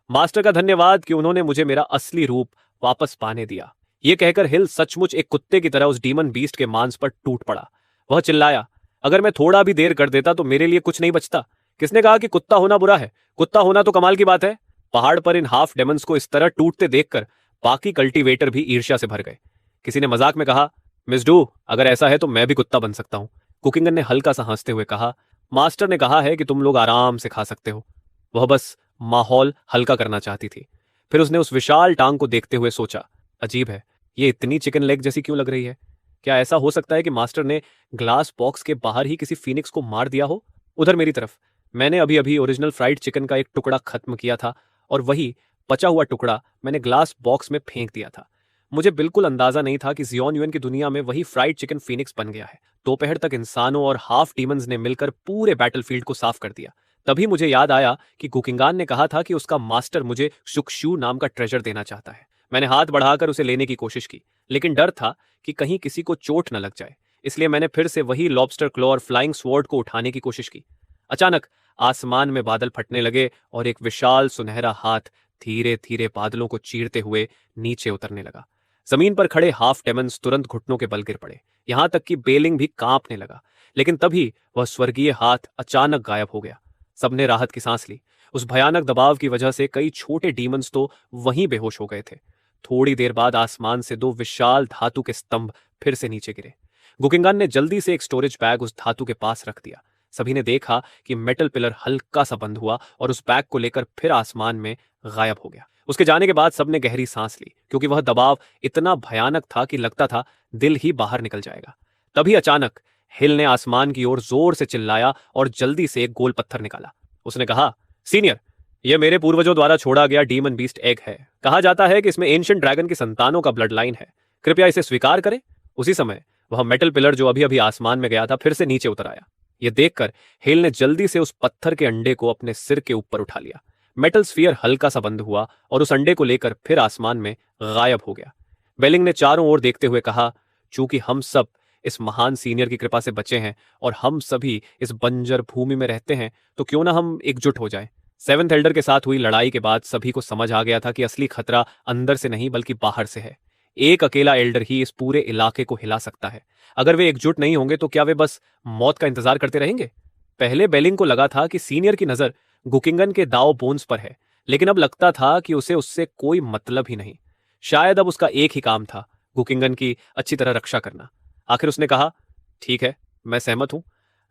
मास्टर का धन्यवाद कि उन्होंने मुझे मेरा असली रूप वापस पाने दिया। यह कहकर हिल सचमुच एक कुत्ते की तरह उस डीमन बीस्ट के मांस पर टूट पड़ा। वह चिल्लाया, अगर मैं थोड़ा भी देर कर देता तो मेरे लिए कुछ नहीं बचता। किसने कहा कि कुत्ता होना बुरा है? कुत्ता होना तो कमाल की बात है। पहाड़ पर इन हाफ डेमन्स को इस तरह टूटते देखकर बाकी कल्टीवेटर भी ईर्ष्या से भर गए। किसी ने मजाक में कहा, मिस डू, अगर ऐसा है तो मैं भी कुत्ता बन सकता हूं। कुकिंगन ने हल्का सा हंसते हुए कहा, मास्टर ने कहा है कि तुम लोग आराम से खा सकते हो। वह बस माहौल हल्का करना चाहती थी। फिर उसने उस विशाल टांग को देखते हुए सोचा, अजीब है, ये इतनी चिकन लेग जैसी क्यों लग रही है? क्या ऐसा हो सकता है कि मास्टर ने ग्लास बॉक्स के बाहर ही किसी फीनिक्स को मार दिया हो? उधर मेरी तरफ मैंने अभी अभी ओरिजिनल फ्राइड चिकन का एक टुकड़ा खत्म किया था, और वही बचा हुआ टुकड़ा मैंने ग्लास बॉक्स में फेंक दिया था। मुझे बिल्कुल अंदाजा नहीं था कि जियोन यूएन की दुनिया में वही फ्राइड चिकन फीनिक्स बन गया है। दोपहर तक इंसानों और हाफ डीमंस ने मिलकर पूरे बैटलफील्ड को साफ कर दिया। तभी मुझे याद आया कि गुकिंगान ने कहा था कि उसका मास्टर मुझे शुक्शू नाम का ट्रेजर देना चाहता है। मैंने हाथ बढ़ाकर उसे लेने की कोशिश की, लेकिन डर था कि कहीं किसी को चोट न लग जाए। इसलिए मैंने फिर से वही लॉबस्टर क्लॉ और फ्लाइंग स्वॉर्ड को उठाने की कोशिश की। अचानक आसमान में बादल फटने लगे और एक विशाल सुनहरा हाथ धीरे धीरे बादलों को चीरते हुए नीचे उतरने लगा। जमीन पर खड़े हाफ डेमन्स तुरंत घुटनों के बल गिर पड़े। यहां तक कि बेलिंग भी कांपने लगा। लेकिन तभी वह स्वर्गीय हाथ अचानक गायब हो गया। सबने राहत की सांस ली। उस भयानक दबाव की वजह से कई छोटे डीमंस तो वहीं बेहोश हो गए थे। थोड़ी देर बाद आसमान से दो विशाल धातु के स्तंभ फिर से नीचे गिरे। गुकिंगान ने जल्दी से एक स्टोरेज बैग उस धातु के पास रख दिया। सभी ने देखा कि मेटल पिलर हल्का सा बंद हुआ और उस बैग को लेकर फिर आसमान में गायब हो गया। उसके जाने के बाद सबने गहरी सांस ली, क्योंकि वह दबाव इतना भयानक था कि लगता था दिल ही बाहर निकल जाएगा। तभी अचानक हिल ने आसमान की ओर जोर से चिल्लाया और जल्दी से एक गोल पत्थर निकाला। उसने कहा, सीनियर, यह मेरे पूर्वजों द्वारा छोड़ा गया डीमन बीस्ट एग है। कहा जाता है कि इसमें एंशिएंट ड्रैगन की संतानों का ब्लड लाइन है। कृपया इसे स्वीकार करें। उसी समय वह मेटल पिलर जो अभी अभी आसमान में गया था फिर से नीचे उतर आया। यह देखकर हेल ने जल्दी से उस पत्थर के अंडे को अपने सिर के ऊपर उठा लिया। मेटल स्फीयर हल्का सा बंद हुआ और उस अंडे को लेकर फिर आसमान में गायब हो गया। बेलिंग ने चारों ओर देखते हुए कहा, चूंकि हम सब इस महान सीनियर की कृपा से बचे हैं और हम सभी इस बंजर भूमि में रहते हैं, तो क्यों ना हम एकजुट हो जाएं। सेवेंथ एल्डर के साथ हुई लड़ाई के बाद सभी को समझ आ गया था कि असली खतरा अंदर से नहीं बल्कि बाहर से है। एक अकेला एल्डर ही इस पूरे इलाके को हिला सकता है। अगर वे एकजुट नहीं होंगे तो क्या वे बस मौत का इंतजार करते रहेंगे? पहले बेलिंग को लगा था कि सीनियर की नजर गुकिंगन के दाव बोन्स पर है, लेकिन अब लगता था कि उसे उससे कोई मतलब ही नहीं। शायद अब उसका एक ही काम था, गुकिंगन की अच्छी तरह रक्षा करना। आखिर उसने कहा, ठीक है, मैं सहमत हूं।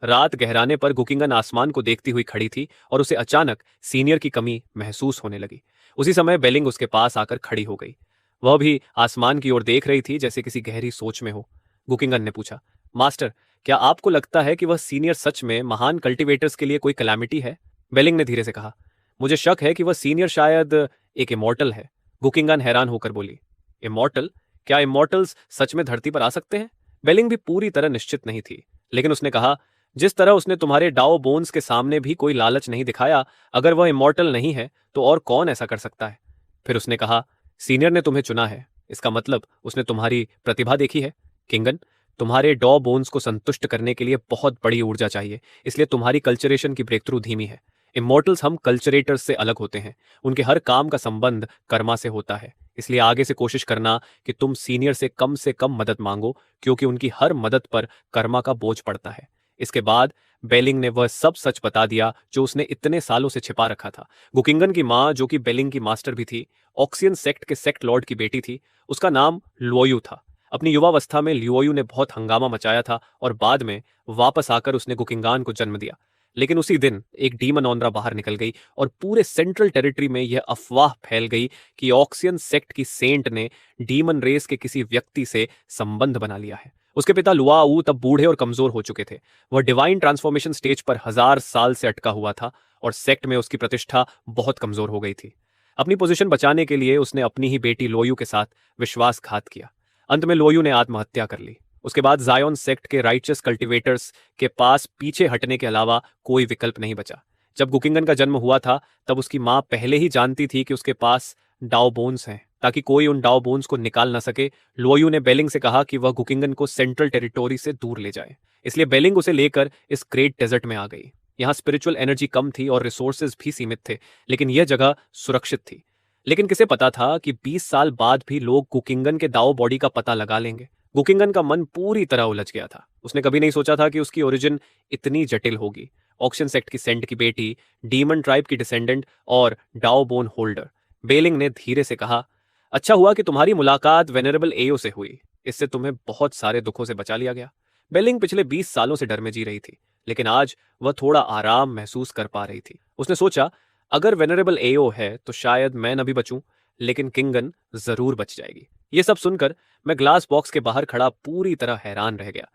रात गहराने पर गुकिंगन आसमान को देखती हुई खड़ी थी और उसे अचानक सीनियर की कमी महसूस होने लगी। उसी समय बेलिंग उसके पास आकर खड़ी हो गई। वह भी आसमान की ओर देख रही थी जैसे किसी गहरी सोच में हो। गुकिंगन ने पूछा, मास्टर, क्या आपको लगता है कि वह सीनियर सच में महान कल्टीवेटर्स के लिए कोई कैलामिटी है? बेलिंग ने धीरे से कहा, मुझे शक है कि वह सीनियर शायद एक इमॉर्टल है। गुकिंगन हैरान होकर बोली, इमॉर्टल? क्या इमॉर्टल्स सच में धरती पर आ सकते हैं? बेलिंग भी पूरी तरह निश्चित नहीं थी, लेकिन उसने कहा, जिस तरह उसने तुम्हारे डाओ बोन्स के सामने भी कोई लालच नहीं दिखाया, अगर वह इमॉर्टल नहीं है तो और कौन ऐसा कर सकता है? फिर उसने कहा, सीनियर ने तुम्हें चुना है, इसका मतलब उसने तुम्हारी प्रतिभा देखी है। किंगन, तुम्हारे डॉ बोन्स को संतुष्ट करने के लिए बहुत बड़ी ऊर्जा चाहिए, इसलिए तुम्हारी कल्चरेशन की ब्रेक थ्रू धीमी है। इमॉर्टल्स हम कल्चरेटर्स से अलग होते हैं। उनके हर काम का संबंध कर्मा से होता है। इसलिए आगे से कोशिश करना कि तुम सीनियर से कम मदद मांगो, क्योंकि उनकी हर मदद पर कर्मा का बोझ पड़ता है। इसके बाद बेलिंग ने वह सब सच बता दिया जो उसने इतने सालों से छिपा रखा था। गुकिंगन की माँ, जो कि बेलिंग की मास्टर भी थी, ऑक्सियन सेक्ट के सेक्ट लॉर्ड की बेटी थी। उसका नाम लुओयू था। अपनी युवावस्था में लिओयू ने बहुत हंगामा मचाया था और बाद में वापस आकर उसने गुकिंगान को जन्म दिया। लेकिन उसी दिन एक डीमन ओनरा बाहर निकल गई और पूरे सेंट्रल टेरिटरी में यह अफवाह फैल गई कि ऑक्सियन सेक्ट की सेंट ने डीमन रेस के किसी व्यक्ति से संबंध बना लिया है। उसके पिता लुआऊ तब बूढ़े और कमजोर हो चुके थे। वह डिवाइन ट्रांसफॉर्मेशन स्टेज पर 1000 साल से अटका हुआ था और सेक्ट में उसकी प्रतिष्ठा बहुत कमजोर हो गई थी। अपनी पोजीशन बचाने के लिए उसने अपनी ही बेटी लोयू के साथ विश्वासघात किया। अंत में लोयू ने आत्महत्या कर ली। उसके बाद जायोन सेक्ट के राइचस कल्टिवेटर्स के पास पीछे हटने के अलावा कोई विकल्प नहीं बचा। जब गुकिंगन का जन्म हुआ था तब उसकी मां पहले ही जानती थी कि उसके पास डाओ बोन्स हैं, ताकि कोई उन डाओ बोन्स को निकाल ना सके। लोयू ने बेलिंग से कहा कि वह गुकिंगन को सेंट्रल टेरिटोरी से दूर ले जाए। इसलिए बेलिंग उसे लेकर इस ग्रेट डेजर्ट में आ गई। यहाँ स्पिरिचुअल एनर्जी कम थी और रिसोर्सेज भी सीमित थे, लेकिन यह जगह सुरक्षित थी। लेकिन किसे पता था कि 20 साल बाद भी लोग गुकिंगन के दाओ बॉडी का पता लगा लेंगे। गुकिंगन का मन पूरी तरह उलझ गया था। उसने कभी नहीं सोचा था कि उसकी ओरिजिन इतनी जटिल होगी। ऑक्शन सेक्ट की सेंट की बेटी, डीमन ट्राइब की डिसेंडेंट और डाओ बोन होल्डर। बेलिंग ने धीरे से कहा, अच्छा हुआ कि तुम्हारी मुलाकात वेनरेबल एयो से हुई। इससे तुम्हें बहुत सारे दुखों से बचा लिया गया। बेलिंग पिछले 20 सालों से डर में जी रही थी, लेकिन आज वह थोड़ा आराम महसूस कर पा रही थी। उसने सोचा, अगर वेनरेबल एओ है तो शायद मैं न भी बचूं, लेकिन किंगन जरूर बच जाएगी। यह सब सुनकर मैं ग्लास बॉक्स के बाहर खड़ा पूरी तरह हैरान रह गया।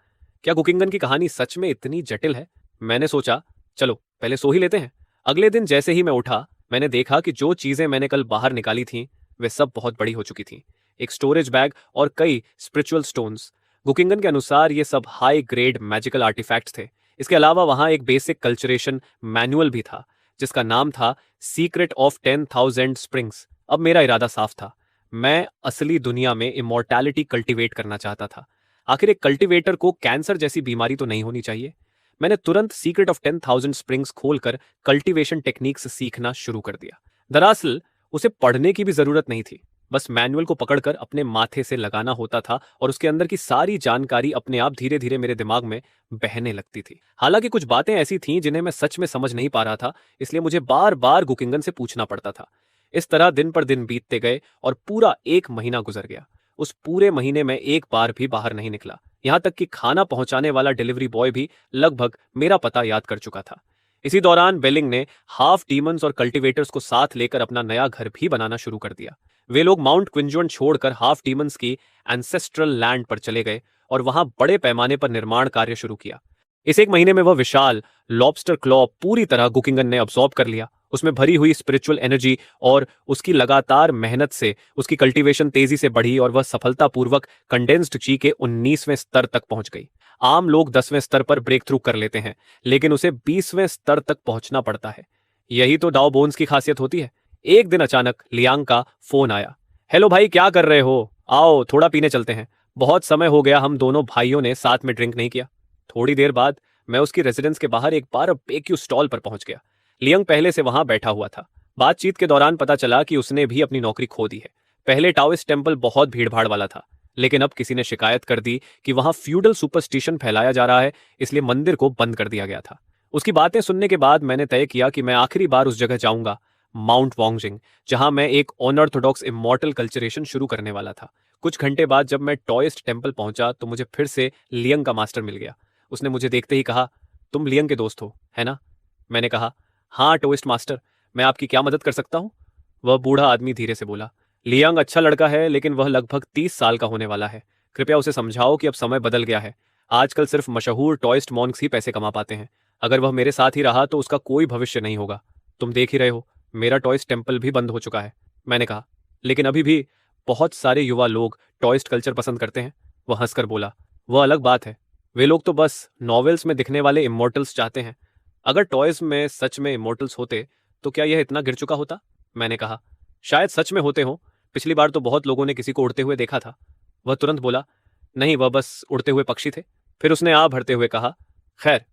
क्या गुकिंगन की कहानी सच में इतनी जटिल है? मैंने सोचा, चलो पहले सो ही लेते हैं। अगले दिन जैसे ही मैं उठा, मैंने देखा कि जो चीजें मैंने कल बाहर निकाली थीं, वे सब बहुत बड़ी हो चुकी थीं। एक स्टोरेज बैग और कई स्पिरिचुअल स्टोन्स। गुकिंगन के अनुसार ये सब हाई ग्रेड मैजिकल आर्टिफैक्ट्स थे। इसके अलावा वहां एक बेसिक कल्चरेशन मैनुअल भी था, जिसका नाम था सीक्रेट ऑफ 10,000 स्प्रिंग्स। अब मेरा इरादा साफ था। मैं असली दुनिया में इमोर्टैलिटी कल्टीवेट करना चाहता था। आखिर एक कल्टीवेटर को कैंसर जैसी बीमारी तो नहीं होनी चाहिए। मैंने तुरंत सीक्रेट ऑफ 10,000 स्प्रिंग्स खोलकर कल्टीवेशन टेक्निक्स सीखना शुरू कर दिया। दरअसल उसे पढ़ने की भी जरूरत नहीं थी। बस मैनुअल को पकड़कर अपने माथे से लगाना होता था और उसके अंदर की सारी जानकारी अपने आप धीरे धीरे मेरे दिमाग में बहने लगती थी। हालांकि कुछ बातें ऐसी थीं जिन्हें मैं सच में समझ नहीं पा रहा था, इसलिए मुझे बार बार गुकिंगन से पूछना पड़ता था। इस तरह दिन पर दिन बीतते गए और पूरा 1 महीना गुजर गया। उस पूरे महीने में एक बार भी बाहर नहीं निकला। यहां तक कि खाना पहुंचाने वाला डिलीवरी बॉय भी लगभग मेरा पता याद कर चुका था। इसी दौरान बेलिंग ने हाफ डीमंस और कल्टीवेटर्स को साथ लेकर अपना नया घर भी बनाना शुरू कर दिया। वे लोग माउंट क्विंजोन छोड़कर हाफ डीमंस की एंसेस्ट्रल लैंड पर चले गए और वहां बड़े पैमाने पर निर्माण कार्य शुरू किया। इस 1 महीने में वह विशाल लॉबस्टर क्लॉ पूरी तरह गुकिंगन ने अब्सॉर्ब कर लिया। उसमें भरी हुई स्पिरिचुअल एनर्जी और उसकी लगातार मेहनत से उसकी कल्टीवेशन तेजी से बढ़ी और वह सफलतापूर्वक कंडेंस्ड ची के 19वें स्तर तक पहुंच गई। आम लोग 10वें स्तर पर ब्रेक थ्रू कर लेते हैं, लेकिन उसे 20वें स्तर तक पहुंचना पड़ता है। यही तो डाओ बोन्स की खासियत होती है। एक दिन अचानक लियांग का फोन आया। हेलो भाई, क्या कर रहे हो? आओ थोड़ा पीने चलते हैं। बहुत समय हो गया हम दोनों भाइयों ने साथ में ड्रिंक नहीं किया। थोड़ी देर बाद मैं उसकी रेजिडेंस के बाहर एक बारबेक्यू स्टॉल पर पहुंच गया। लियांग पहले से वहां बैठा हुआ था। बातचीत के दौरान पता चला कि उसने भी अपनी नौकरी खो दी है। पहले टाओइस्ट टेम्पल बहुत भीड़भाड़ वाला था, लेकिन अब किसी ने शिकायत कर दी कि वहां फ्यूडल सुपरस्टिशन फैलाया जा रहा है, इसलिए मंदिर को बंद कर दिया गया था। उसकी बातें सुनने के बाद मैंने तय किया कि मैं आखिरी बार उस जगह जाऊंगा, माउंट वोंगजिंग, जहां मैं एक अनऑर्थोडॉक्स इमॉर्टल कल्चरेशन शुरू करने वाला था। कुछ घंटे बाद जब मैं टॉइस्ट टेम्पल पहुंचा तो मुझे फिर से लियांग का मास्टर मिल गया। उसने मुझे देखते ही कहा, तुम लियांग के दोस्त हो, है ना? मैंने कहा, हाँ टोइस्ट मास्टर, मैं आपकी क्या मदद कर सकता हूँ? वह बूढ़ा आदमी धीरे से बोला, लियांग अच्छा लड़का है, लेकिन वह लगभग 30 साल का होने वाला है। कृपया उसे समझाओ कि अब समय बदल गया है। आजकल सिर्फ मशहूर टॉइस्ट मॉन्क्स ही पैसे कमा पाते हैं। अगर वह मेरे साथ ही रहा तो उसका कोई भविष्य नहीं होगा। तुम देख ही रहे हो, मेरा टॉइस्ट टेम्पल भी बंद हो चुका है। मैंने कहा, लेकिन अभी भी बहुत सारे युवा लोग टॉइस्ट कल्चर पसंद करते हैं। वह हंसकर बोला, वह अलग बात है। वे लोग तो बस नॉवेल्स में दिखने वाले इमोर्टल्स चाहते हैं। अगर टॉयज में सच में इमोर्टल्स होते तो क्या यह इतना गिर चुका होता? मैंने कहा, शायद सच में होते हो। पिछली बार तो बहुत लोगों ने किसी को उड़ते हुए देखा था। वह तुरंत बोला, नहीं, वह बस उड़ते हुए पक्षी थे। फिर उसने आ भरते हुए कहा, खैर,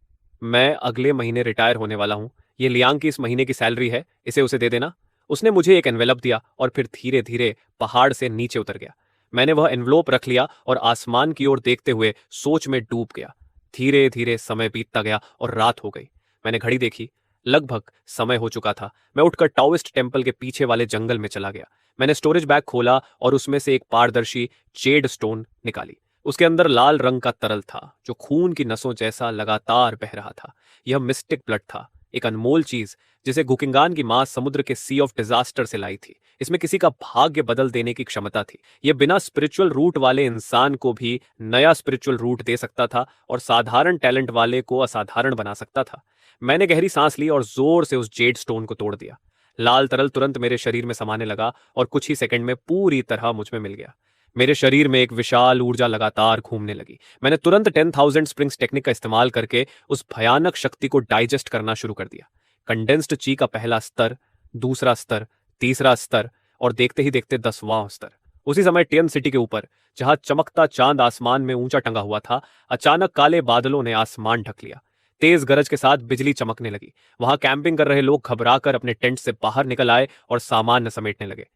मैं अगले महीने रिटायर होने वाला हूं। ये लियांग की इस महीने की सैलरी है, इसे उसे दे देना। उसने मुझे एक एनवेलप दिया और फिर धीरे धीरे पहाड़ से नीचे उतर गया। मैंने वह एनवेलप रख लिया और आसमान की ओर देखते हुए सोच में डूब गया। धीरे धीरे समय बीतता गया और रात हो गई। मैंने घड़ी देखी, लगभग समय हो चुका था। मैं उठकर टाओइस्ट टेम्पल के पीछे वाले जंगल में चला गया। मैंने स्टोरेज बैग खोला और उसमें से एक पारदर्शी जेड स्टोन निकाली। उसके अंदर लाल रंग का तरल था जो खून की नसों जैसा लगातार बह रहा था। यह मिस्टिक ब्लड था, एक अनमोल चीज जिसे गुकिंगान की मां समुद्र के सी ऑफ डिजास्टर से लाई थी। इसमें किसी का भाग्य बदल देने की क्षमता थी। यह बिना स्पिरिचुअल रूट वाले इंसान को भी नया स्पिरिचुअल रूट दे सकता था और साधारण टैलेंट वाले को असाधारण बना सकता था। मैंने गहरी सांस ली और जोर से उस जेड स्टोन को तोड़ दिया। लाल तरल तुरंत मेरे शरीर में समाने लगा और कुछ ही सेकंड में पूरी तरह मुझ में मिल गया। मेरे शरीर में एक विशाल ऊर्जा लगातार घूमने लगी। मैंने तुरंत 10,000 स्प्रिंग्स टेक्निक का इस्तेमाल करके उस भयानक शक्ति को डाइजेस्ट करना शुरू कर दिया। कंडेंस्ड ची का पहला स्तर, दूसरा स्तर, तीसरा स्तर और देखते ही देखते 10वां स्तर। उसी समय टियन सिटी के ऊपर, जहां चमकता चांद आसमान में ऊंचा टंगा हुआ था, अचानक काले बादलों ने आसमान ढक लिया। तेज गरज के साथ बिजली चमकने लगी। वहां कैंपिंग कर रहे लोग घबराकर अपने टेंट से बाहर निकल आए और सामान समेटने लगे।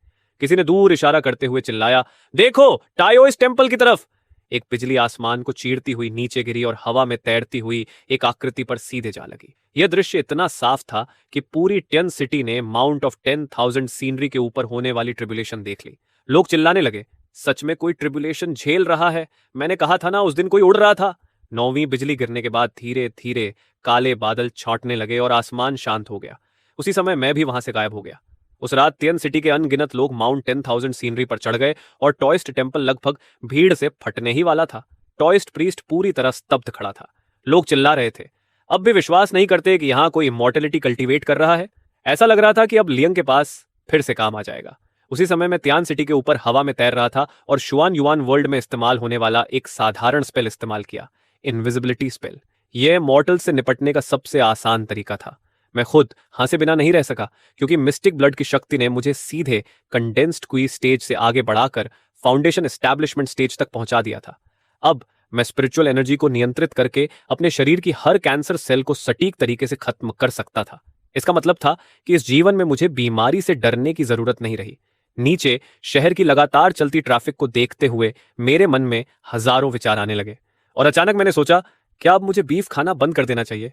किसी ने दूर इशारा करते हुए चिल्लाया, देखो, टायोइस टेम्पल की तरफ। एक बिजली आसमान को चीरती हुई नीचे गिरी और हवा में तैरती हुई एक आकृति पर सीधे जा लगी। यह दृश्य इतना साफ था कि पूरी टियन सिटी ने माउंट ऑफ 10,000 सीनरी के ऊपर होने वाली ट्रिब्यूलेशन देख ली। लोग चिल्लाने लगे, सच में कोई ट्रिब्यूलेशन झेल रहा है। मैंने कहा था ना, उस दिन कोई उड़ रहा था। 9वीं बिजली गिरने के बाद धीरे धीरे काले बादल छांटने लगे और आसमान शांत हो गया। उसी समय मैं भी वहां से गायब हो गया। उस रात टियन सिटी के अनगिनत लोग माउंट 10,000 सीनरी पर चढ़ गए और टॉइस्ट टेम्पल लगभग भीड़ से फटने ही वाला था। टॉइस्ट प्रीस्ट पूरी तरह स्तब्ध खड़ा था। लोग चिल्ला रहे थे, अब भी विश्वास नहीं करते कि यहां कोई इमॉर्टैलिटी कल्टीवेट कर रहा है। ऐसा लग रहा था कि अब लियंग के पास फिर से काम आ जाएगा। उसी समय मैं तियान सिटी के ऊपर हवा में तैर रहा था और शुआन युआन वर्ल्ड में इस्तेमाल होने वाला एक साधारण स्पेल इस्तेमाल किया, इनविजिबिलिटी स्पेल। यह मॉर्टल से निपटने का सबसे आसान तरीका था। मैं खुद हंसे बिना नहीं रह सका, क्योंकि मिस्टिक ब्लड की शक्ति ने मुझे सीधे कंडेंस्ड क्वीज स्टेज से आगे बढ़ाकर फाउंडेशन एस्टैब्लिशमेंट स्टेज तक पहुंचा दिया था। अब मैं स्पिरिचुअल एनर्जी को नियंत्रित करके अपने शरीर की हर कैंसर सेल को सटीक तरीके से खत्म कर सकता था। इसका मतलब था कि इस जीवन में मुझे बीमारी से डरने की जरूरत नहीं रही। नीचे शहर की लगातार चलती ट्रैफिक को देखते हुए मेरे मन में हजारों विचार आने लगे और अचानक मैंने सोचा, क्या अब मुझे बीफ खाना बंद कर देना चाहिए?